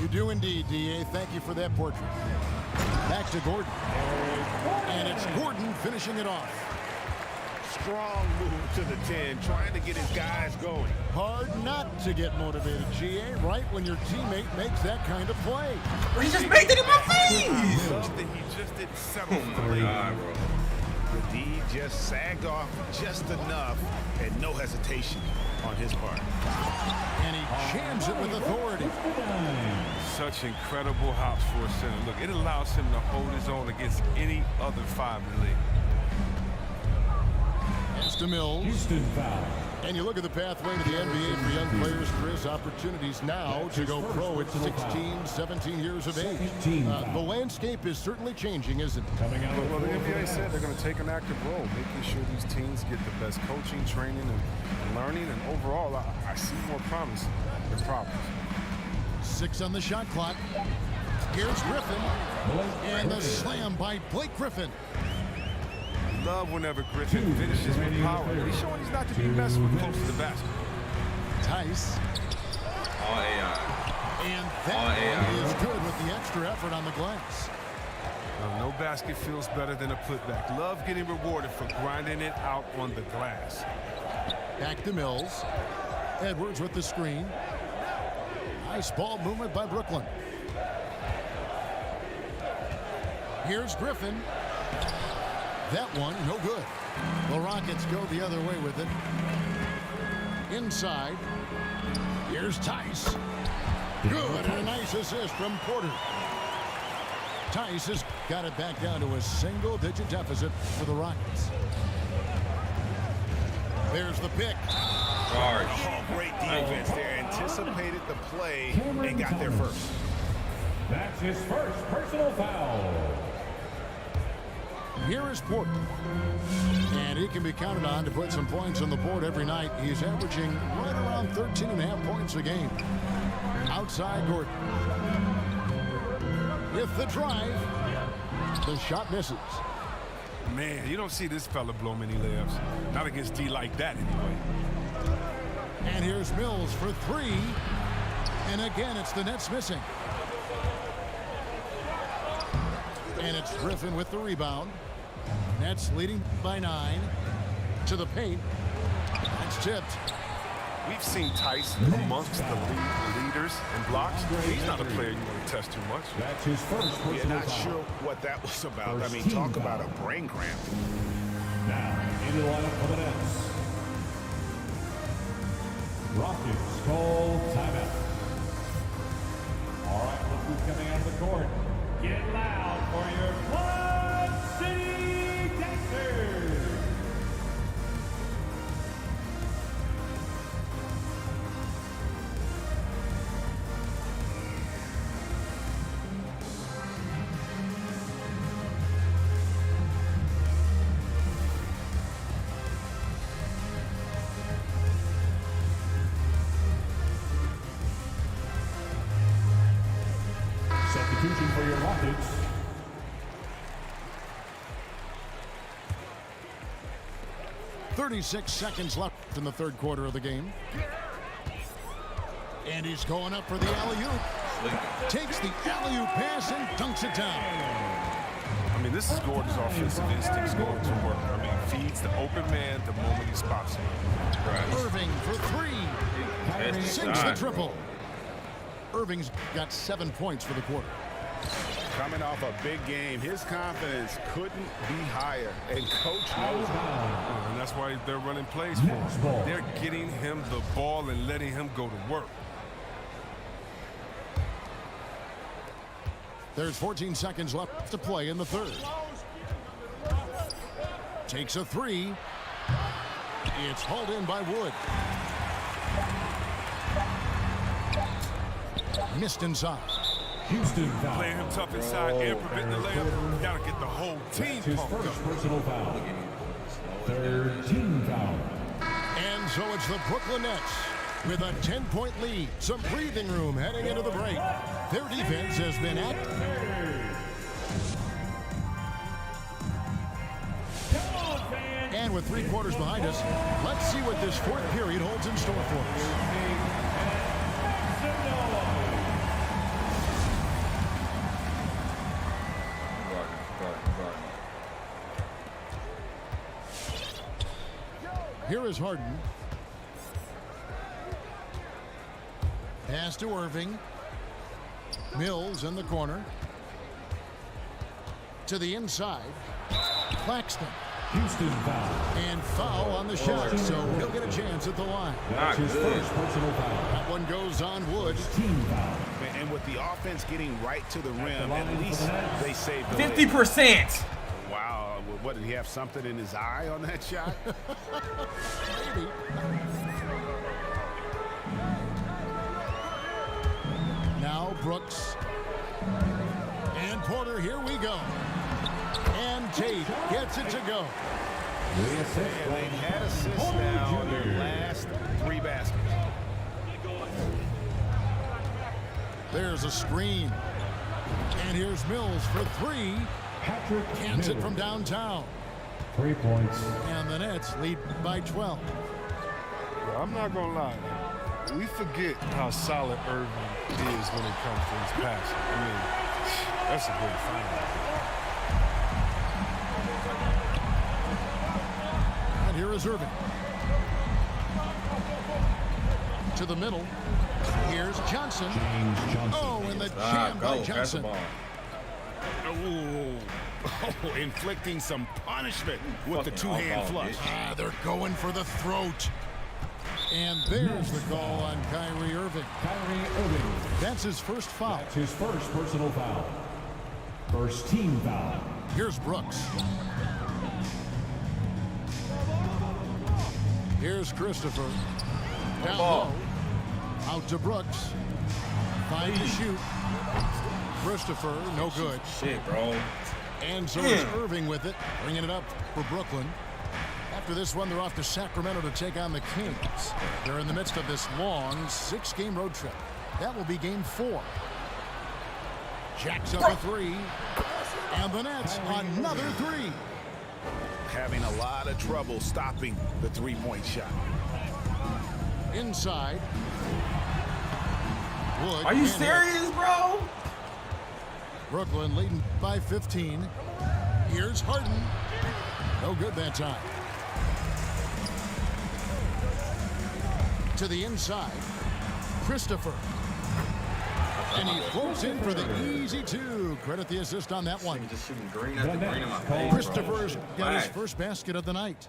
Speaker 2: You do indeed, D.A. Thank you for that portrait. Back to Gordon. And it's Gordon finishing it off.
Speaker 3: Strong move to the 10, trying to get his guys going.
Speaker 2: Hard not to get motivated, G.A., right when your teammate makes that kind of play.
Speaker 1: He just made it in my face!
Speaker 3: I love that he just didn't settle for the lead.
Speaker 1: Bro.
Speaker 3: The D just sagged off just enough and no hesitation on his part.
Speaker 2: And he jams it with authority.
Speaker 11: Such incredible hops for a center. Look, it allows him to hold his own against any other 5 in the league.
Speaker 2: Pass to Mills.
Speaker 5: Houston foul.
Speaker 2: And you look at the pathway to the NBA for young players, Chris, opportunities now to go pro at 16, 17 years of age. The landscape is certainly changing, isn't it?
Speaker 11: Well, the NBA said they're going to take an active role, making sure these teams get the best coaching, training, and learning. And overall, I see more promise than problems.
Speaker 2: 6 on the shot clock. Here's Griffin. And the slam by Blake Griffin.
Speaker 11: Love whenever Griffin finishes with power. He's showing he's not to be messed with close to the basket.
Speaker 2: Tice.
Speaker 1: All AI.
Speaker 2: And that is good with the extra effort on the glass.
Speaker 11: No basket feels better than a putback. Love getting rewarded for grinding it out on the glass.
Speaker 2: Back to Mills. Edwards with the screen. Nice ball movement by Brooklyn. Here's Griffin. That one, no good. The Rockets go the other way with it. Inside. Here's Tice. Good, and a nice assist from Porter. Tice has got it back down to a single-digit deficit for the Rockets. There's the pick.
Speaker 3: Oh, great defense there. Anticipated the play and got there first.
Speaker 5: That's his first personal foul.
Speaker 2: Here is Porter. And he can be counted on to put some points on the board every night. He's averaging right around 13.5 points a game. Outside Gordon. With the drive. The shot misses.
Speaker 11: Man, you don't see this fella blow many layups. Not against D like that, anyway.
Speaker 2: And here's Mills for three. And again, it's the Nets missing. And it's Griffin with the rebound. Nets leading by 9. To the paint. It's tipped.
Speaker 11: We've seen Tice amongst the leaders and blocks. He's not a player you want to test too much.
Speaker 5: That's his first personal
Speaker 3: You're not
Speaker 5: foul.
Speaker 3: sure what that was about.
Speaker 5: First
Speaker 3: I mean,
Speaker 5: team
Speaker 3: talk
Speaker 5: foul.
Speaker 3: about a brain cramp.
Speaker 5: Now, into the lineup for the Nets. Rockets call timeout. All right, look who's coming out of the court. Get loud for your Quad City Dancers. Substitution for your Rockets.
Speaker 2: .36 seconds left in the third quarter of the game. And he's going up for the alley-oop. Takes the alley-oop pass and dunks it down.
Speaker 11: I mean, this is Gordon's offensive instincts going to work. I mean, feeds the open man the moment he spots him.
Speaker 2: Irving for three. Sinks the triple. Irving's got 7 points for the quarter.
Speaker 3: Coming off a big game, his confidence couldn't be higher, and coach knows it.
Speaker 11: And that's why they're running plays for him. They're getting him the ball and letting him go to work.
Speaker 2: There's 14 seconds left to play in the third. Takes a three. It's hauled in by Wood. Missed inside.
Speaker 5: Houston foul.
Speaker 11: Playing him tough inside and preventing the layup. Got to get the whole team
Speaker 5: That's his
Speaker 11: pumped
Speaker 5: first
Speaker 11: up.
Speaker 5: personal foul. Third team foul.
Speaker 2: And so it's the Brooklyn Nets with a 10-point lead. Some breathing room heading into the break. Their defense has been active. And with 3 quarters behind us, let's see what this fourth period holds in store for us. Here is Harden. Pass to Irving. Mills in the corner. To the inside. Claxton.
Speaker 5: Houston foul.
Speaker 2: And foul on the shot, so he'll get a chance at the line.
Speaker 5: That's his first personal foul.
Speaker 2: That one goes on Wood.
Speaker 5: Team foul.
Speaker 3: And with the offense getting right to the rim, at least they saved the
Speaker 12: 50%.
Speaker 3: Wow. What, did he have something in his eye on that shot?
Speaker 2: Maybe. Now Brooks. And Porter, here we go. And Tate gets it to go.
Speaker 3: And they've had assists now in their last 3 baskets.
Speaker 2: There's a screen. And here's Mills for 3.
Speaker 5: Patrick
Speaker 2: Cans it from downtown.
Speaker 5: 3 points.
Speaker 2: And the Nets lead by 12.
Speaker 11: Yeah, I'm not going to lie. We forget how solid Irving is when it comes to his passing. I mean, that's a great find.
Speaker 2: And here is Irving. To the middle. Here's Johnson.
Speaker 5: James Johnson.
Speaker 2: Oh, and the jam by Johnson.
Speaker 3: Oh, inflicting some punishment with the 2-hand flush.
Speaker 2: They're going for the throat. And there's the call on Kyrie Irving.
Speaker 5: Kyrie Irving.
Speaker 2: That's his first foul.
Speaker 5: That's his first personal foul. First team foul.
Speaker 2: Here's Brooks. Here's Christopher. Down low. Out to Brooks. 5 to shoot. Christopher, no good.
Speaker 12: Shit, bro.
Speaker 2: And so is Irving with it, bringing it up for Brooklyn. After this one, they're off to Sacramento to take on the Kings. They're in the midst of this long 6-game road trip. That will be game 4. Jacks up a 3. And the Nets, another 3.
Speaker 3: having a lot of trouble stopping the three-point shot.
Speaker 2: Inside. Wood.
Speaker 1: Are you serious, bro?
Speaker 2: Brooklyn leading by 15. Here's Harden. No good that time. To the inside. Christopher. And he floats in for the easy two. Credit the assist on that one.
Speaker 1: Just shooting green after green in my face.
Speaker 2: Christopher's got his first basket of the night.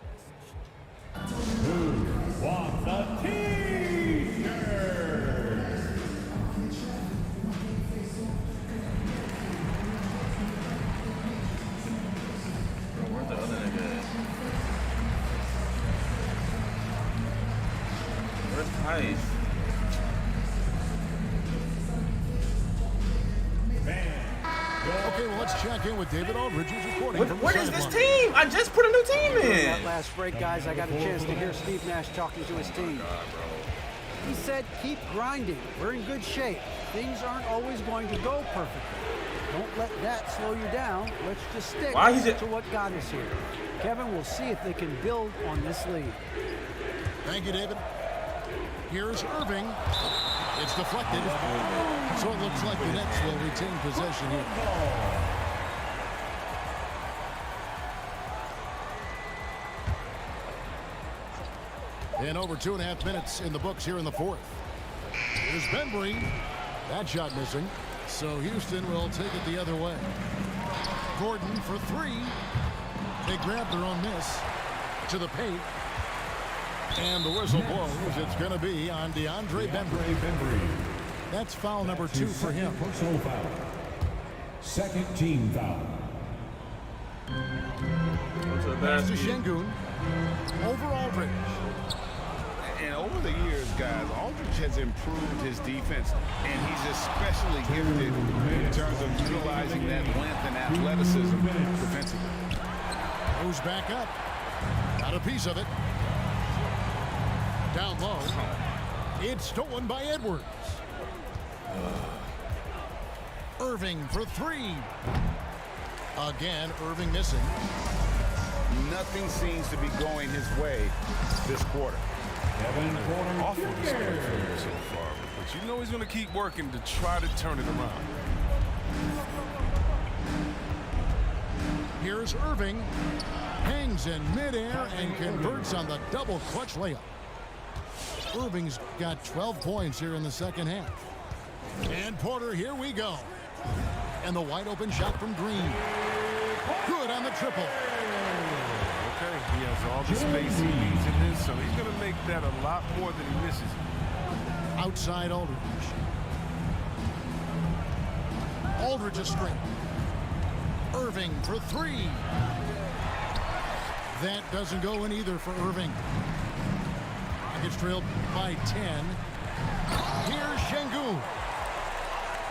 Speaker 5: Who wants a T-shirt?
Speaker 1: Where's the other nigga at? Where's Tice?
Speaker 2: Okay, well, let's check in with David Aldridge, who's reporting.
Speaker 1: What is this team? I just put a new team in.
Speaker 6: That last break, guys, I got a chance to hear Steve Nash talking to his team. He said, keep grinding. We're in good shape. Things aren't always going to go perfectly. Don't let that slow you down. Let's just stick to what got us here. Kevin, we'll see if they can build on this lead.
Speaker 2: Thank you, David. Here's Irving. It's deflected. So it looks like the Nets will retain possession here. And over 2.5 minutes in the books here in the fourth. Here's Bembry. That shot missing. So Houston will take it the other way. Gordon for three. They grab their own miss to the paint. And the whistle blows. It's going to be on DeAndre Bembry. That's foul number 2 for him.
Speaker 5: Personal foul. Second team foul.
Speaker 2: Pass to Şengün. Over Aldridge.
Speaker 3: And over the years, guys, Aldridge has improved his defense, and he's especially gifted in terms of utilizing that length and athleticism defensively.
Speaker 2: Goes back up. Got a piece of it. Down low. It's stolen by Edwards. Irving for three. Again, Irving missing.
Speaker 3: Nothing seems to be going his way this quarter.
Speaker 11: Awful display for him so far, but you know he's going to keep working to try to turn it around.
Speaker 2: Here's Irving. Hangs in midair and converts on the double clutch layup. Irving's got 12 points here in the second half. And Porter, here we go. And the wide open shot from Green. Good on the triple.
Speaker 11: Okay, he has all the space he needs in this, so he's going to make that a lot more than he misses.
Speaker 2: Outside Aldridge. Aldridge is straight. Irving for three. That doesn't go in either for Irving. Gets trailed by 10. Here's Şengün.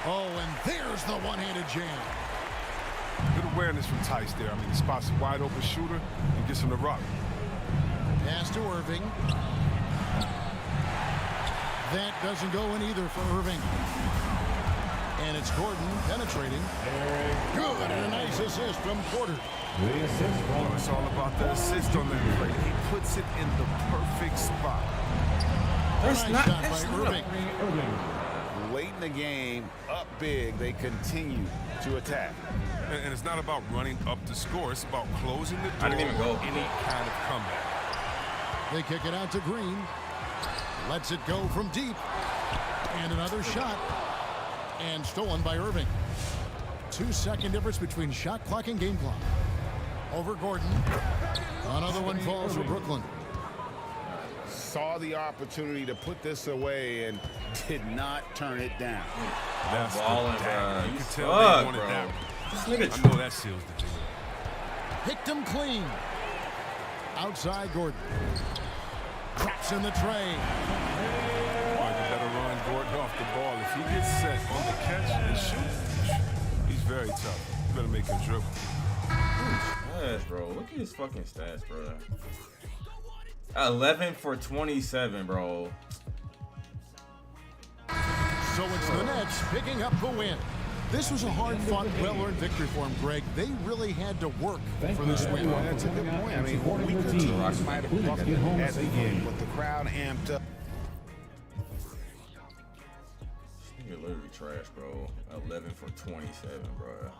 Speaker 2: Oh, and there's the one-handed jam.
Speaker 11: Good awareness from Tice there. I mean, he spots a wide open shooter and gets him to rock.
Speaker 2: Pass to Irving. That doesn't go in either for Irving. And it's Gordon penetrating. Good, and a nice assist from Porter.
Speaker 11: Well, it's all about the assist on that play. He puts it in the perfect spot.
Speaker 2: That's nice shot by Irving.
Speaker 3: Late in the game, up big, they continue to attack.
Speaker 11: And it's not about running up the score. It's about closing the door.
Speaker 1: I didn't even go.
Speaker 11: Any kind of comeback.
Speaker 2: They kick it out to Green. Lets it go from deep. And another shot. And stolen by Irving. 2-second difference between shot clock and game clock. Over Gordon. Another one falls for Brooklyn.
Speaker 3: Saw the opportunity to put this away and did not turn it down.
Speaker 11: That's
Speaker 1: balling,
Speaker 11: the
Speaker 1: bro.
Speaker 11: You
Speaker 1: You
Speaker 11: can tell
Speaker 1: suck,
Speaker 11: they wanted
Speaker 1: bro.
Speaker 11: that.
Speaker 1: This nigga
Speaker 11: I know that seals the deal.
Speaker 2: Picked him clean. Outside Gordon. Drops in the tray.
Speaker 11: Well, you better run Gordon off the ball. If he gets set on the catch and shoot, he's very tough. You better make him dribble.
Speaker 1: Yes, bro. Look at his fucking stats, bro. 11 for 27, bro.
Speaker 2: So it's the Nets picking up the win. This was a hard-fought, well-earned victory for him, Greg. They really had to work for this win.
Speaker 9: Well, that's a good point. I mean, weaker teams might have bucked at the end, but the crowd amped up.
Speaker 1: You're literally trash, bro. 11 for 27, bro.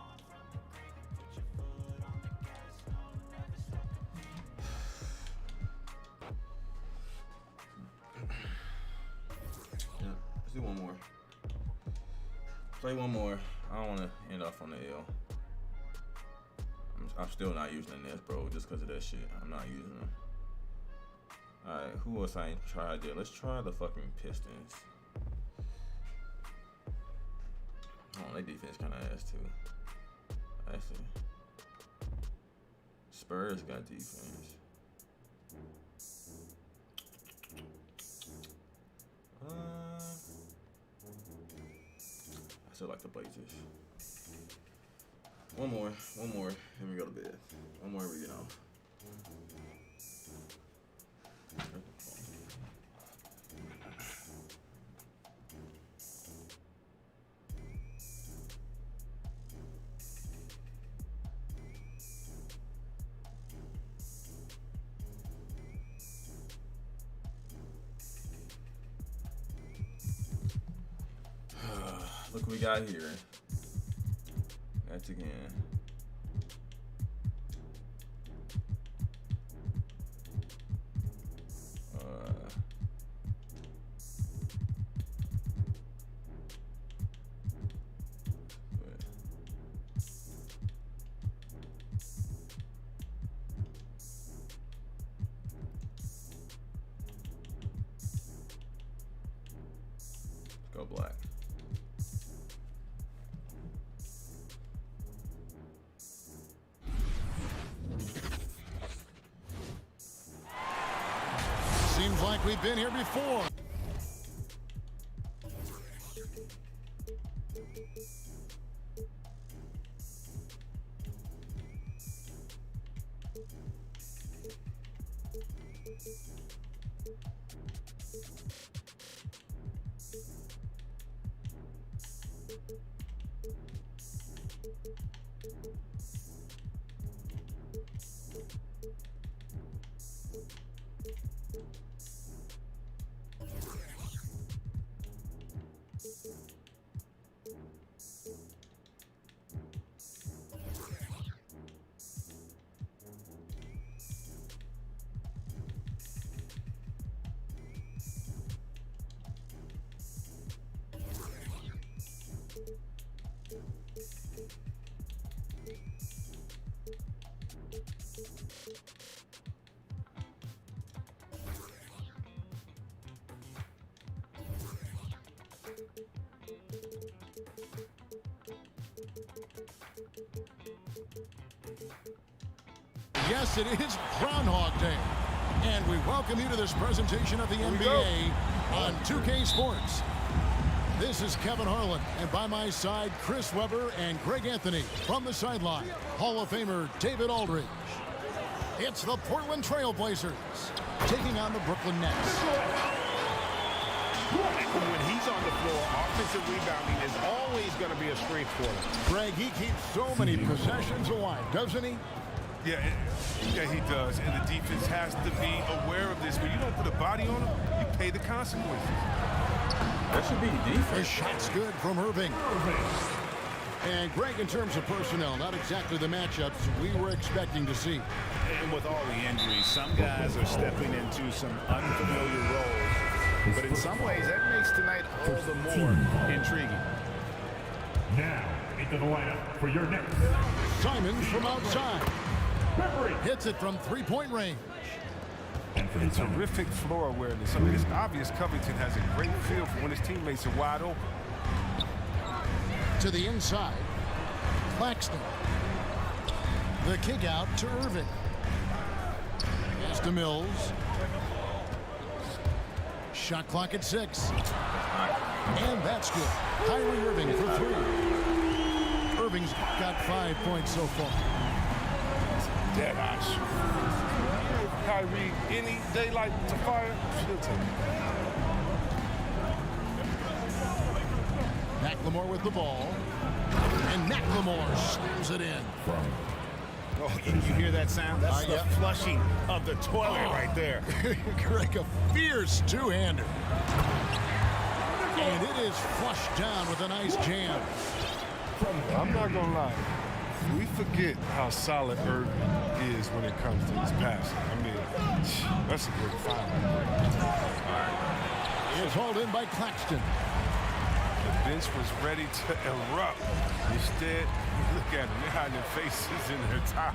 Speaker 1: Yeah, let's do one more. Play one more. I don't want to end off on the L. I'm still not using this, bro, just because of that shit. I'm not using them. Alright, who else I ain't tried there? Let's try the fucking Pistons. Oh, their defense kind of ass too. Actually, Spurs got defense. I still like the Blazers. One more, and we go to bed. One more, we get off. Look what we got here. That's again. Let's go black.
Speaker 2: Seems like we've been here before. Yes, it is Groundhog Day. And we welcome you to this presentation of the NBA on 2K Sports. This is Kevin Harlan, and by my side, Chris Webber and Greg Anthony. From the sideline, Hall of Famer David Aldridge. It's the Portland Trail Blazers taking on the Brooklyn Nets.
Speaker 10: When he's on the floor, offensive rebounding is always going to be a strength for him.
Speaker 2: Greg, he keeps so many possessions alive, doesn't he?
Speaker 11: Yeah, he does. And the defense has to be aware of this. When you don't put a body on him, you pay the consequences.
Speaker 1: That should be defense.
Speaker 2: The shot's good from Irving. And Greg, in terms of personnel, not exactly the matchups we were expecting to see.
Speaker 3: And with all the injuries, some guys are stepping into some unfamiliar roles. But in some ways, that makes tonight all the more intriguing.
Speaker 5: Now, into the lineup for your next.
Speaker 2: Simons from outside. Hits it from three-point range.
Speaker 11: And terrific floor awareness. I mean, it's obvious Covington has a great feel for when his teammates are wide open.
Speaker 2: To the inside. Claxton. The kick out to Irving. Pass to Mills. Shot clock at 6. And that's good. Kyrie Irving for 3. Irving's got 5 points so far.
Speaker 11: Dead eyes. Kyrie, any daylight to fire, she'll take it.
Speaker 2: McLemore with the ball. And McLemore slams it in.
Speaker 3: Oh, you hear that sound? That's the flushing of the toilet right there.
Speaker 2: Greg, a fierce two-hander. And it is flushed down with a nice jam.
Speaker 11: I'm not going to lie. We forget how solid Irving is when it comes to his passing. I mean, that's a great find.
Speaker 2: It's hauled in by Claxton.
Speaker 11: The bench was ready to erupt. Instead, look at them. They're hiding their faces in their top.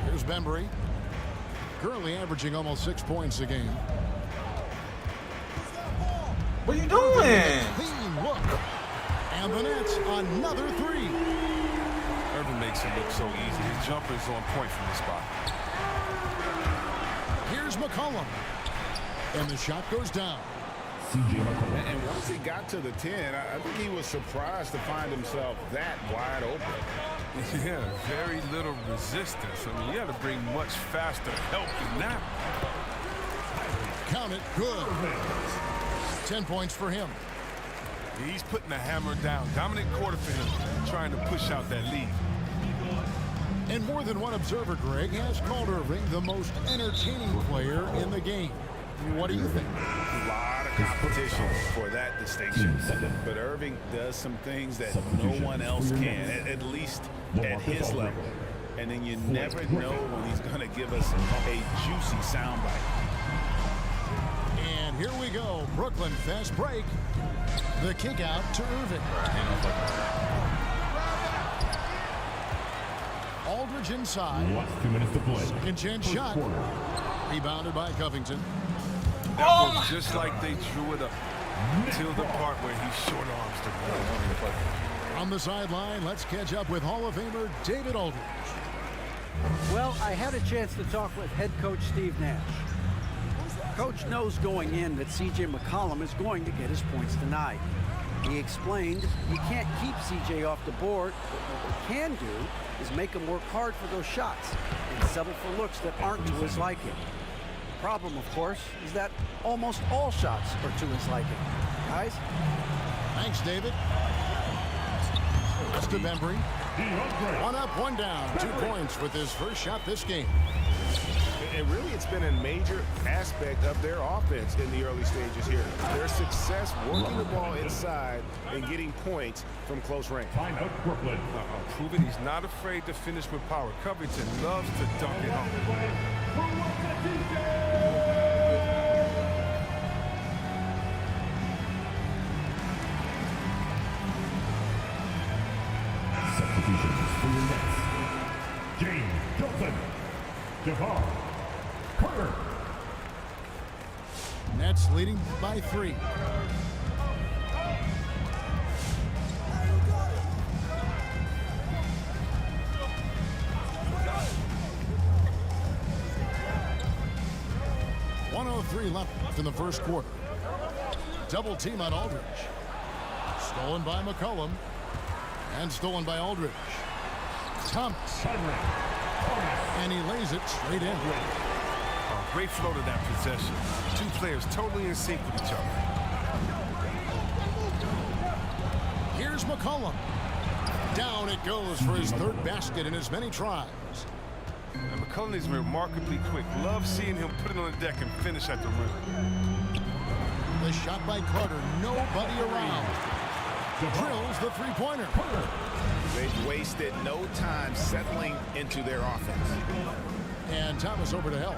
Speaker 2: Here's Bembry. Currently averaging almost 6 points a game.
Speaker 1: What are you doing?
Speaker 2: Clean look. And the Nets another three.
Speaker 11: Irving makes it look so easy. His jumper is on point from the spot.
Speaker 2: Here's McCollum. And the shot goes down.
Speaker 3: And once he got to the 10, I think he was surprised to find himself that wide open.
Speaker 11: Yeah, very little resistance. I mean, you got to bring much faster help than that.
Speaker 2: Count it. Good. 10 points for him.
Speaker 11: He's putting the hammer down. Dominant quarter for him, trying to push out that lead.
Speaker 2: And more than one observer, Greg, has called Irving the most entertaining player in the game. What do you think?
Speaker 3: A lot of competition for that distinction. But Irving does some things that no one else can, at least at his level. And then you never know when he's going to give us a juicy soundbite.
Speaker 2: And here we go. Brooklyn fast break. The kick out to Irving. Aldridge inside.
Speaker 5: 2 minutes to play.
Speaker 2: Second chance shot. Rebounded by Covington.
Speaker 11: That was just like they drew it up till the part where he short arms the ball.
Speaker 2: On the sideline, let's catch up with Hall of Famer David Aldridge.
Speaker 6: Well, I had a chance to talk with head coach Steve Nash. Coach knows going in that C.J. McCollum is going to get his points tonight. He explained you can't keep C.J. off the board, but what we can do is make him work hard for those shots and settle for looks that aren't to his liking. The problem, of course, is that almost all shots are to his liking. Guys?
Speaker 2: Thanks, David. It's to Bembry. 1 up, 1 down. 2 points with his first shot this game.
Speaker 10: And really, it's been a major aspect of their offense in the early stages here. Their success working the ball inside and getting points from close range.
Speaker 5: Timeout, Brooklyn.
Speaker 11: Proving he's not afraid to finish with power. Covington loves to dunk it home.
Speaker 5: Substitutions for your Nets. James Johnson. Jabbar Carter.
Speaker 2: Nets leading by 3. .103 left in the first quarter. Double team on Aldridge. Stolen by McCollum. And stolen by Aldridge. Thomas. And he lays it straight in.
Speaker 11: Great flow to that possession. 2 players totally in sync with each other.
Speaker 2: Here's McCollum. Down it goes for his 3rd basket in as many tries.
Speaker 11: And McCollum is remarkably quick. Love seeing him put it on the deck and finish at the rim.
Speaker 2: The shot by Carter. Nobody around. Drills the 3-pointer.
Speaker 3: They've wasted no time settling into their offense.
Speaker 2: And Thomas over to help.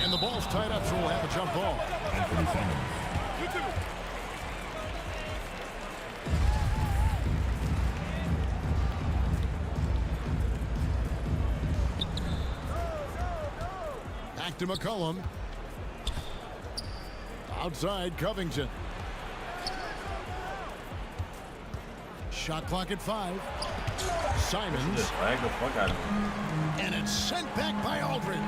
Speaker 2: And the ball's tied up, so we'll have a jump ball. Back to McCollum. Outside Covington. Shot clock at 5. Simons. And it's sent back by Aldridge.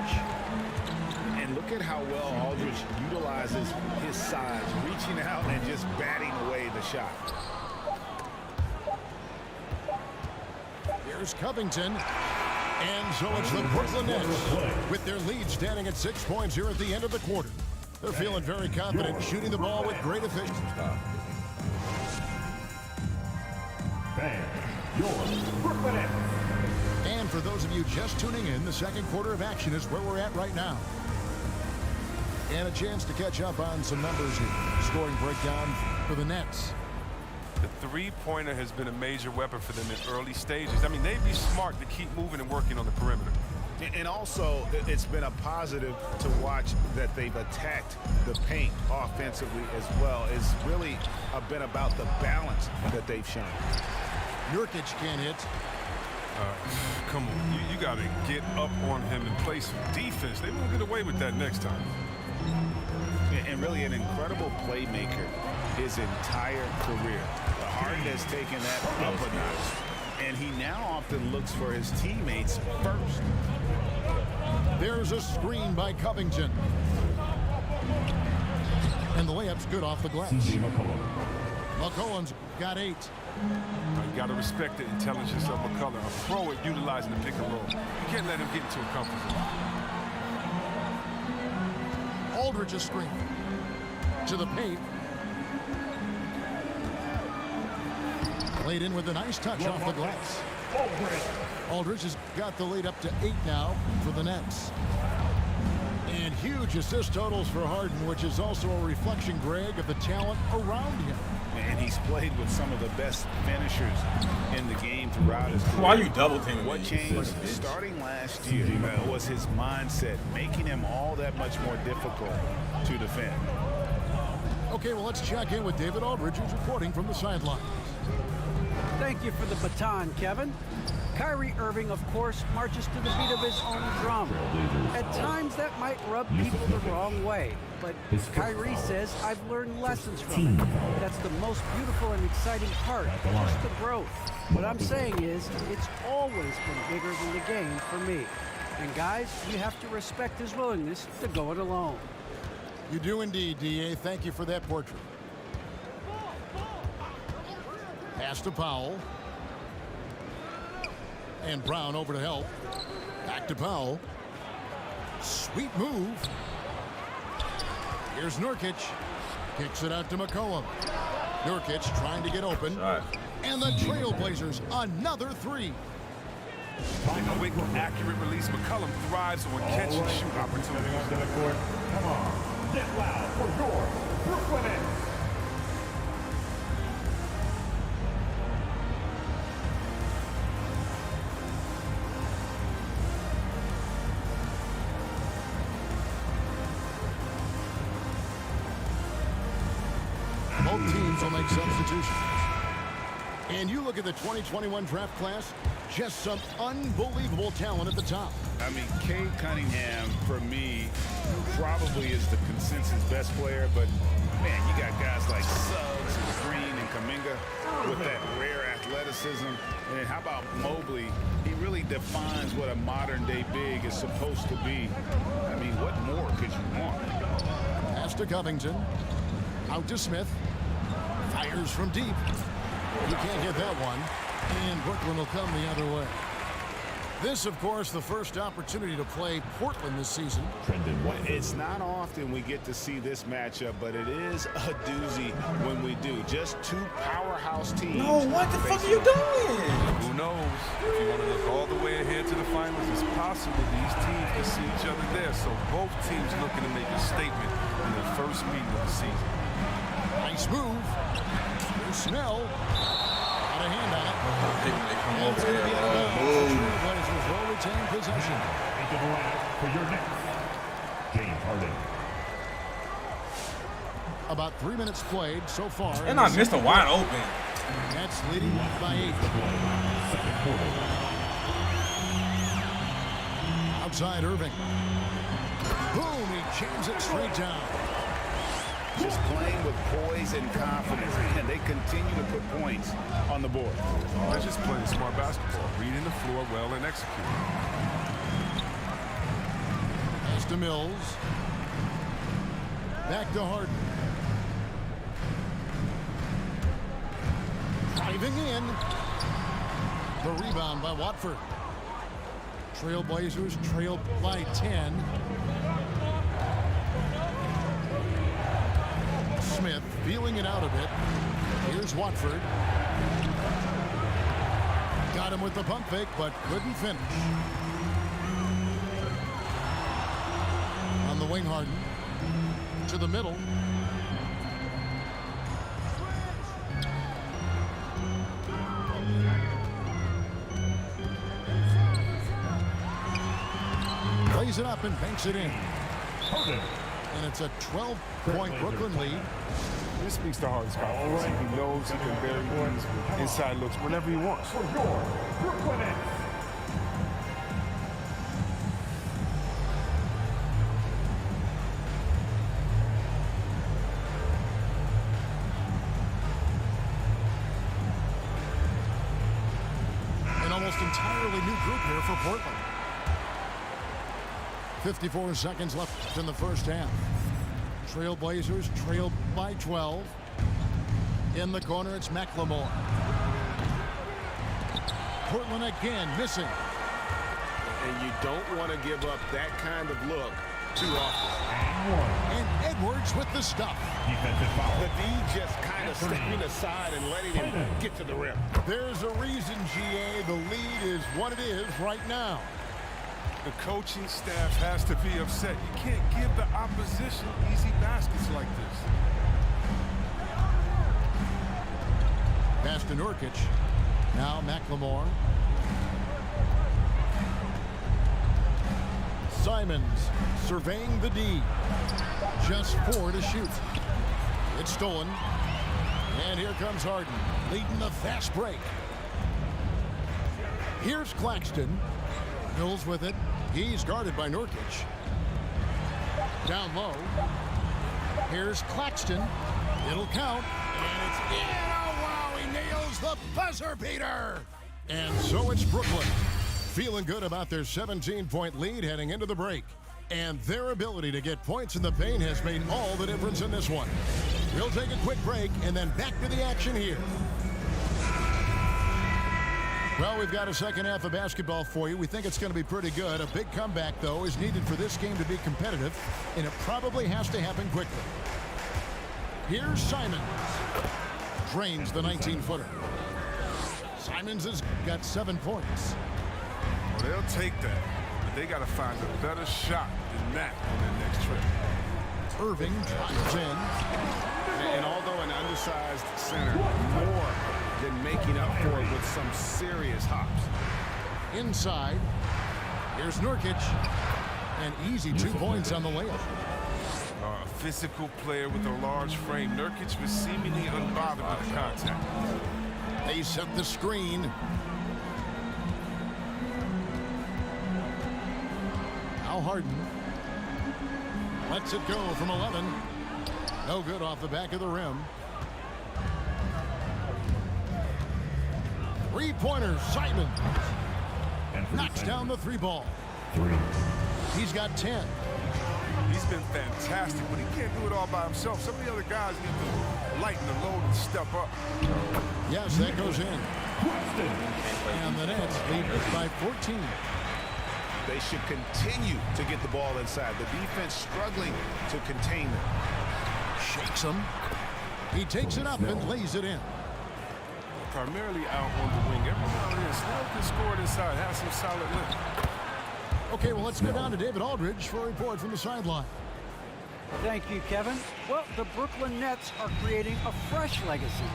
Speaker 3: And look at how well Aldridge utilizes his size, reaching out and just batting away the shot.
Speaker 2: Here's Covington. And so it's the Brooklyn Nets with their lead standing at 6 points here at the end of the quarter. They're feeling very confident, shooting the ball with great efficiency.
Speaker 5: and your Brooklyn Nets.
Speaker 2: And for those of you just tuning in, the second quarter of action is where we're at right now. And a chance to catch up on some numbers here. Scoring breakdown for the Nets.
Speaker 11: The three-pointer has been a major weapon for them in early stages. I mean, they'd be smart to keep moving and working on the perimeter.
Speaker 3: And also, it's been a positive to watch that they've attacked the paint offensively as well. It's really been about the balance that they've shown.
Speaker 2: Nurkic can't hit.
Speaker 11: Come on, you got to get up on him and play some defense. They won't get away with that next time.
Speaker 3: And really an incredible playmaker his entire career. Harden has taken that up a notch, and he now often looks for his teammates first.
Speaker 2: There's a screen by Covington. And the layup's good off the glass. McCollum's got 8.
Speaker 11: You got to respect the intelligence of McCollum. A pro at utilizing the pick and roll. You can't let him get into a comfort zone.
Speaker 2: Aldridge's screen. To the paint. Played in with a nice touch off the glass. Aldridge has got the lead up to 8 now for the Nets. And huge assist totals for Harden, which is also a reflection, Greg, of the talent around him.
Speaker 3: And he's played with some of the best finishers in the game throughout his career.
Speaker 1: Why are you double teaming?
Speaker 3: What changed starting last year was his mindset, making him all that much more difficult to defend.
Speaker 2: Okay, well, let's check in with David Aldridge, who's reporting from the sidelines.
Speaker 6: Thank you for the baton, Kevin. Kyrie Irving, of course, marches to the beat of his own drum. At times, that might rub people the wrong way. But Kyrie says, I've learned lessons from it. That's the most beautiful and exciting part, just the growth. What I'm saying is, it's always been bigger than the game for me. And guys, you have to respect his willingness to go it alone.
Speaker 2: You do indeed, D.A. Thank you for that portrait. Pass to Powell. And Brown over to help. Back to Powell. Sweet move. Here's Nurkic. Kicks it out to McCollum. Nurkic trying to get open. And the Trailblazers, another 3.
Speaker 11: A quick, accurate release. McCollum thrives on catch and shoot opportunities.
Speaker 5: Come on, get loud for your Brooklyn Nets.
Speaker 2: Both teams will make substitutions. And you look at the 2021 draft class, just some unbelievable talent at the top.
Speaker 3: I mean, Cade Cunningham, for me, probably is the consensus best player. But, man, you got guys like Suggs and Green and Kuminga with that rare athleticism. And how about Mobley? He really defines what a modern-day big is supposed to be. I mean, what more could you want?
Speaker 2: Pass to Covington. Out to Smith. Fires from deep. He can't get that one. And Brooklyn will come the other way. This, of course, the first opportunity to play Portland this season.
Speaker 3: It's not often we get to see this matchup, but it is a doozy when we do. Just two powerhouse teams.
Speaker 1: No, what the fuck are you doing?
Speaker 11: Who knows? If you want to look all the way ahead to the finals, it's possible these teams can see each other there. So both teams looking to make a statement in the first meeting of the season.
Speaker 2: Nice move. Here's Snell. Got a hand on it. And it's going to be out of bounds. The Trailblazers will retain possession.
Speaker 5: Into the lineup for your next, James Harden.
Speaker 2: About 3 minutes played so far.
Speaker 1: And I missed a wide open.
Speaker 2: Nets leading by 8. Outside Irving. Boom, he jams it straight down.
Speaker 3: Just playing with poise and confidence, and they continue to put points on the board.
Speaker 11: They're just playing smart basketball, reading the floor well and executing.
Speaker 2: Pass to Mills. Back to Harden. Driving in. The rebound by Watford. Trailblazers trailed by 10. Smith feeling it out a bit. Here's Watford. Got him with the pump fake, but couldn't finish. On the wing, Harden. To the middle. Plays it up and banks it in. And it's a 12-point Brooklyn lead.
Speaker 11: This speaks to Harden's confidence. He knows he can bury these inside looks whenever he wants.
Speaker 2: An almost entirely new group here for Portland. 54 seconds left in the first half. Trailblazers trailed by 12. In the corner, it's McLemore. Portland again missing.
Speaker 10: And you don't want to give up that kind of look too often.
Speaker 2: And Edwards with the stuff.
Speaker 10: The D just kind of stepping aside and letting him get to the rim.
Speaker 2: There's a reason, GA, the lead is what it is right now.
Speaker 11: The coaching staff has to be upset. You can't give the opposition easy baskets like this.
Speaker 2: Pass to Nurkic. Now McLemore. Simons surveying the D. Just 4 to shoot. It's stolen. And here comes Harden, leading the fast break. Here's Claxton. Mills with it. He's guarded by Nurkic. Down low. Here's Claxton. It'll count. And it's in. Oh, wow. He nails the buzzer beater. And so it's Brooklyn. Feeling good about their 17-point lead heading into the break. And their ability to get points in the paint has made all the difference in this one. We'll take a quick break and then back to the action here. Well, we've got a second half of basketball for you. We think it's going to be pretty good. A big comeback, though, is needed for this game to be competitive, and it probably has to happen quickly. Here's Simons. Drains the 19-footer. Simons has got 7 points.
Speaker 11: Well, they'll take that, but they got to find a better shot than that on their next trip.
Speaker 2: Irving drives in.
Speaker 10: And although an undersized center, more than making up for it with some serious hops.
Speaker 2: Inside. Here's Nurkic. An easy 2 points on the layup.
Speaker 11: A physical player with a large frame. Nurkic was seemingly unbothered with the contact.
Speaker 2: They set the screen. Now Harden lets it go from 11. No good off the back of the rim. 3-pointer, Simons. Knocks down the 3 ball. He's got 10.
Speaker 11: He's been fantastic, but he can't do it all by himself. Some of the other guys need to lighten the load and step up.
Speaker 2: Yes, that goes in. And the Nets lead by 14.
Speaker 10: They should continue to get the ball inside. The defense struggling to contain them.
Speaker 2: Shakes him. He takes it up and lays it in.
Speaker 11: Primarily out on the wing. Every now and then, Snell can score it inside, have some solid lift.
Speaker 2: Okay, well, let's go down to David Aldridge for a report from the sideline.
Speaker 6: Thank you, Kevin. Well, the Brooklyn Nets are creating a fresh legacy.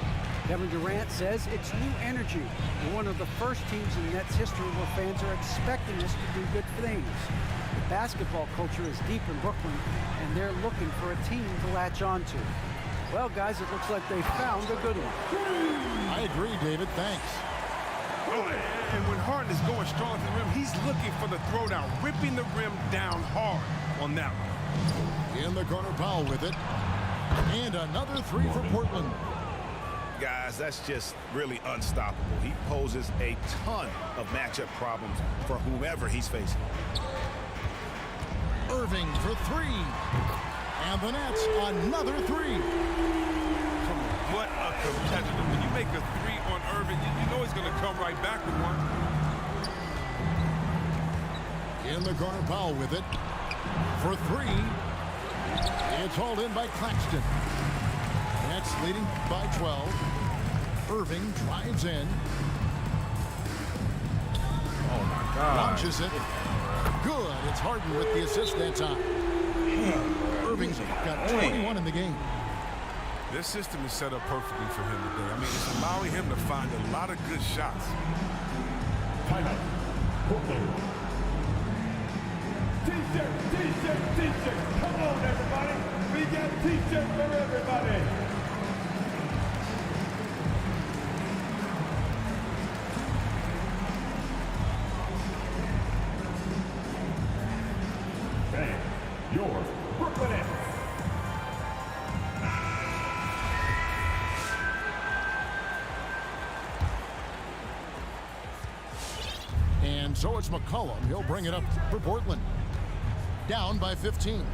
Speaker 6: Kevin Durant says it's new energy. We're one of the first teams in Nets history where fans are expecting us to do good things. The basketball culture is deep in Brooklyn, and they're looking for a team to latch onto. Well, guys, it looks like they found a good one.
Speaker 2: I agree, David. Thanks.
Speaker 11: Oh, and when Harden is going strong to the rim, he's looking for the throwdown, ripping the rim down hard on that one.
Speaker 2: In the corner, Powell with it. And another 3 for Portland.
Speaker 10: Guys, that's just really unstoppable. He poses a ton of matchup problems for whomever he's facing.
Speaker 2: Irving for 3. And the Nets, another 3.
Speaker 11: What a competitor. When you make a 3 on Irving, you know he's going to come right back with one.
Speaker 2: In the corner, Powell with it. For 3. It's hauled in by Claxton. Nets leading by 12. Irving drives in.
Speaker 1: Oh, my God.
Speaker 2: Launches it. Good. It's Harden with the assist that time. Irving's got 21 in the game.
Speaker 11: This system is set up perfectly for him today. I mean, it's allowing him to find a lot of good shots.
Speaker 5: Timeout. Brooklyn. T-shirt. Come on, everybody. We got T-shirts for everybody. And your Brooklyn Nets.
Speaker 2: And so it's McCollum. He'll bring it up for Portland. Down by 15.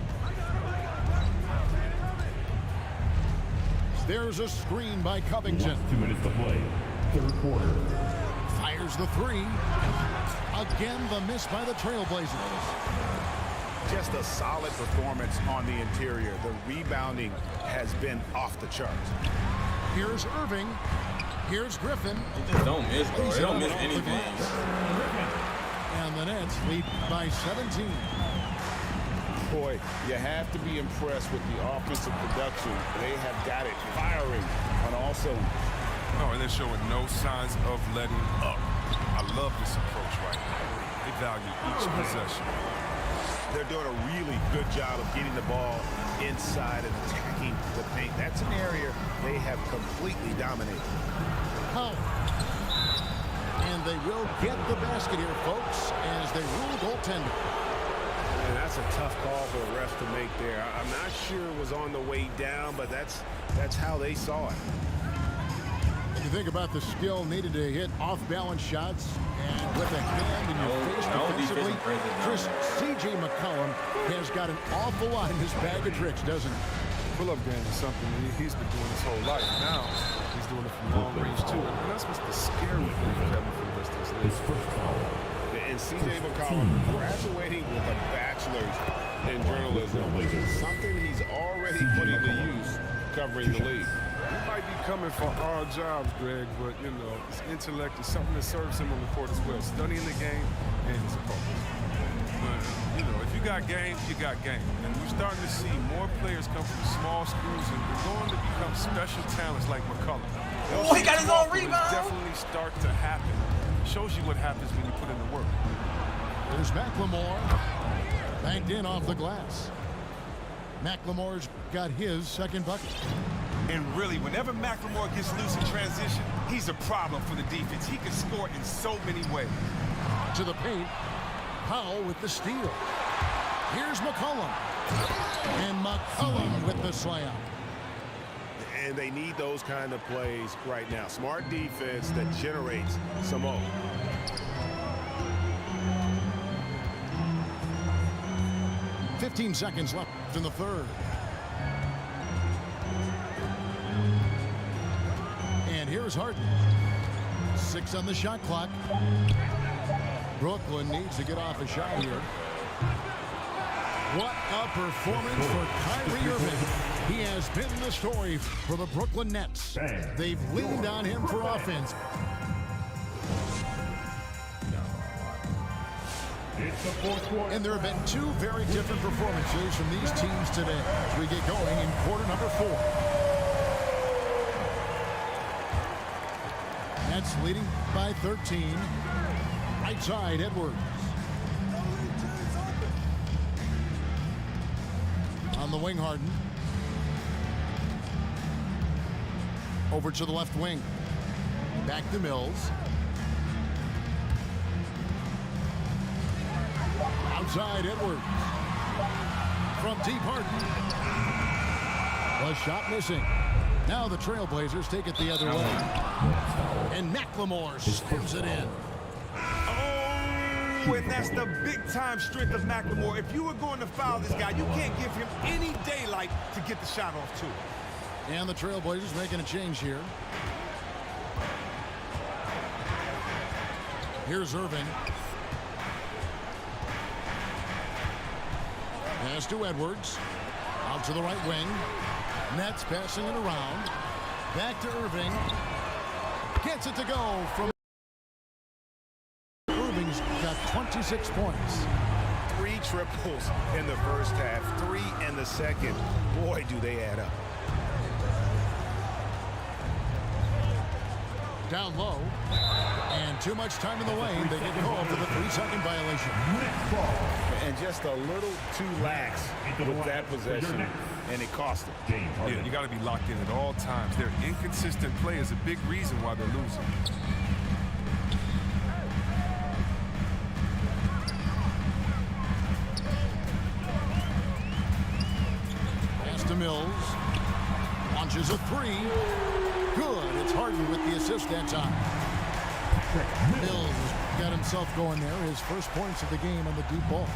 Speaker 2: There's a screen by Covington.
Speaker 5: 2 minutes to play. Third quarter.
Speaker 2: Fires the three. Again, the miss by the Trailblazers.
Speaker 3: Just a solid performance on the interior. The rebounding has been off the charts.
Speaker 2: Here's Irving. Here's Griffin.
Speaker 1: They just don't miss, bro. They don't miss anything.
Speaker 2: And the Nets lead by 17.
Speaker 3: Boy, you have to be impressed with the offensive production. They have got it firing on all cylinders.
Speaker 11: Oh, and they're showing no signs of letting up. I love this approach right now. They value each possession.
Speaker 3: They're doing a really good job of getting the ball inside and attacking the paint. That's an area they have completely dominated.
Speaker 2: How? And they will get the basket here, folks, as they rule goaltender.
Speaker 10: And that's a tough call for the refs to make there. I'm not sure it was on the way down, but that's how they saw it.
Speaker 2: When you think about the skill needed to hit off-balance shots and with a hand in your face defensively, Chris C.J. McCollum has got an awful lot in his bag of tricks, doesn't he?
Speaker 11: Pull-up game is something he's been doing his whole life. Now he's doing it from long range too, and that's what's the scary thing, Kevin, for the rest of this league.
Speaker 10: And C.J. McCollum graduating with a bachelor's in journalism, something he's already putting to use covering the league.
Speaker 11: He might be coming for our jobs, Greg, but, you know, his intellect is something that serves him on the court as well. Studying the game and his opponents. But, you know, if you got game, you got game. And we're starting to see more players come from small schools, and we're going to become special talents like McCollum.
Speaker 1: Oh, he got his own rebound.
Speaker 11: Definitely start to happen. Shows you what happens when you put in the work.
Speaker 2: There's McLemore. Banked in off the glass. McLemore's got his second bucket.
Speaker 12: And really, whenever McLemore gets loose in transition, he's a problem for the defense. He can score in so many ways.
Speaker 2: To the paint. Powell with the steal. Here's McCollum. And McCollum with the slam.
Speaker 10: And they need those kind of plays right now. Smart defense that generates some more.
Speaker 2: .15 seconds left in the third. And here's Harden. 6 on the shot clock. Brooklyn needs to get off a shot here. What a performance for Kyrie Irving. He has been the story for the Brooklyn Nets. They've leaned on him for offense. And there have been 2 very different performances from these teams today as we get going in quarter number 4. Nets leading by 13. Right side, Edwards. On the wing, Harden. Over to the left wing. Back to Mills. Outside, Edwards. From deep, Harden. Was shot missing. Now the Trailblazers take it the other way. And McLemore slams it in.
Speaker 12: Oh, and that's the big-time strength of McLemore. If you were going to foul this guy, you can't give him any daylight to get the shot off, too.
Speaker 2: And the Trailblazers making a change here. Here's Irving. Pass to Edwards. Out to the right wing. Nets passing it around. Back to Irving. Gets it to go from... Irving's 26 points.
Speaker 3: 3 triples in the first half, 3 in the second. Boy, do they add up.
Speaker 2: Down low. And too much time in the lane. They get called for the 3-second violation.
Speaker 3: And just a little too lax with that possession, and it cost them.
Speaker 11: Yeah, you got to be locked in at all times. Their inconsistent play is a big reason why they're losing.
Speaker 2: Pass to Mills. Launches a 3. Good. It's Harden with the assist that time. Mills got himself going there. His first points of the game on the deep ball.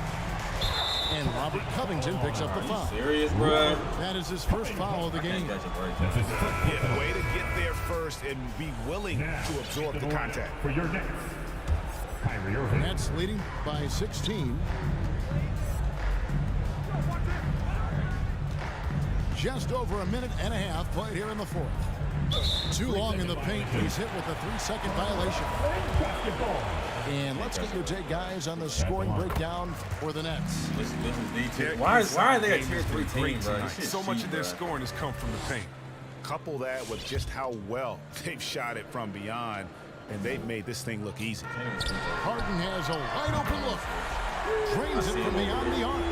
Speaker 2: And Robert Covington picks up the foul.
Speaker 1: Serious, bro?
Speaker 2: That is his first foul of the game.
Speaker 3: Yeah, way to get there first and be willing to absorb the contact.
Speaker 5: For your next, Kyrie Irving.
Speaker 2: Nets leading by 16. Just over a minute and a half played here in the fourth. Too long in the paint. He's hit with a 3-second violation. And let's get your take, guys, on the scoring breakdown for the Nets.
Speaker 1: This is the why are they a tier 3 team, bro?
Speaker 11: So much of their scoring has come from the paint.
Speaker 3: Couple that with just how well they've shot it from beyond, and they've made this thing look easy.
Speaker 2: Harden has a wide open look. Drains it from beyond the arc.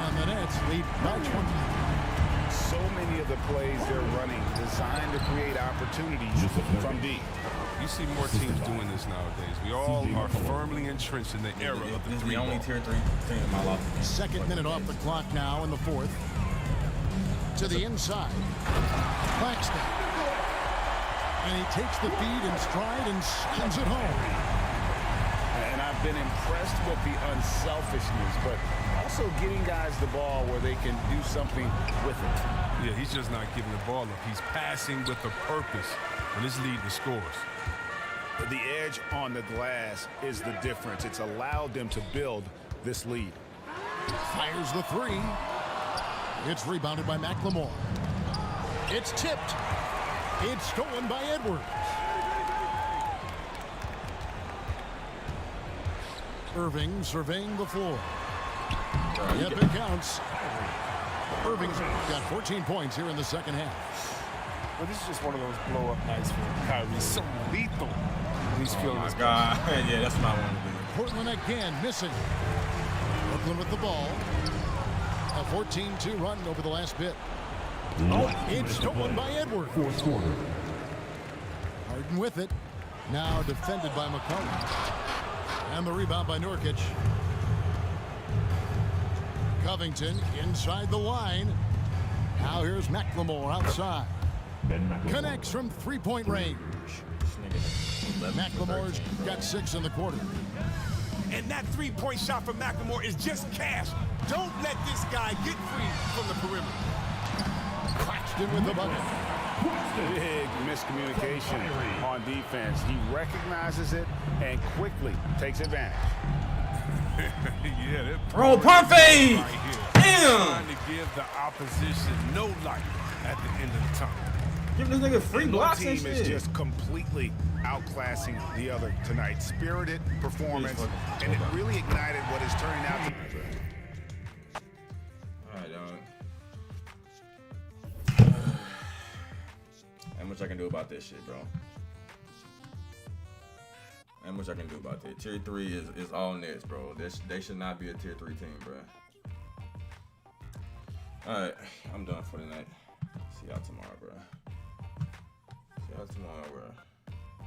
Speaker 2: And the Nets lead by 20.
Speaker 3: So many of the plays they're running designed to create opportunities from deep.
Speaker 11: You see more teams doing this nowadays. We all are firmly entrenched in the era of the three.
Speaker 1: The only tier 3 team in my life.
Speaker 2: Second minute off the clock now in the fourth. To the inside. Claxton. And he takes the feed in stride and sends it home.
Speaker 3: And I've been impressed with the unselfishness, but also getting guys the ball where they can do something with it.
Speaker 11: Yeah, he's just not giving the ball up. He's passing with a purpose, and it's leading to scores.
Speaker 3: The edge on the glass is the difference. It's allowed them to build this lead.
Speaker 2: Fires the 3. It's rebounded by McLemore. It's tipped. It's stolen by Edwards. Irving surveying the floor. Yep, it counts. Irving's got 14 points here in the second half.
Speaker 11: Well, this is just one of those blow-up nights for Kyrie. So lethal when he's feeling his
Speaker 1: God. Yeah, that's my one.
Speaker 2: Portland again missing. Brooklyn with the ball. A 14-2 run over the last bit. Oh, it's stolen by Edwards.
Speaker 5: Fourth quarter.
Speaker 2: Harden with it. Now defended by McCollum. And the rebound by Nurkic. Covington inside the line. Now here's McLemore outside. Connects from 3-point range. McLemore's got 6 in the quarter.
Speaker 12: And that 3-point shot from McLemore is just cash. Don't let this guy get free from the perimeter.
Speaker 2: Claxton with the bucket.
Speaker 3: Big miscommunication on defense. He recognizes it and quickly takes advantage.
Speaker 11: Yeah,
Speaker 1: bro, perfect!
Speaker 11: Right
Speaker 1: Damn!
Speaker 11: Trying to give the opposition no light at the end of the tunnel.
Speaker 1: Give this nigga free blocks and
Speaker 3: shit. One team is just completely outclassing the other tonight. Spirited performance, and it really ignited what is turning out to be.
Speaker 1: All right, dog. How much I can do about this shit, bro? How much I can do about that? Tier 3 is all Nets, bro. They should not be a tier 3 team, bro. All right, I'm done for the night. See y'all tomorrow, bro. See y'all tomorrow, bro.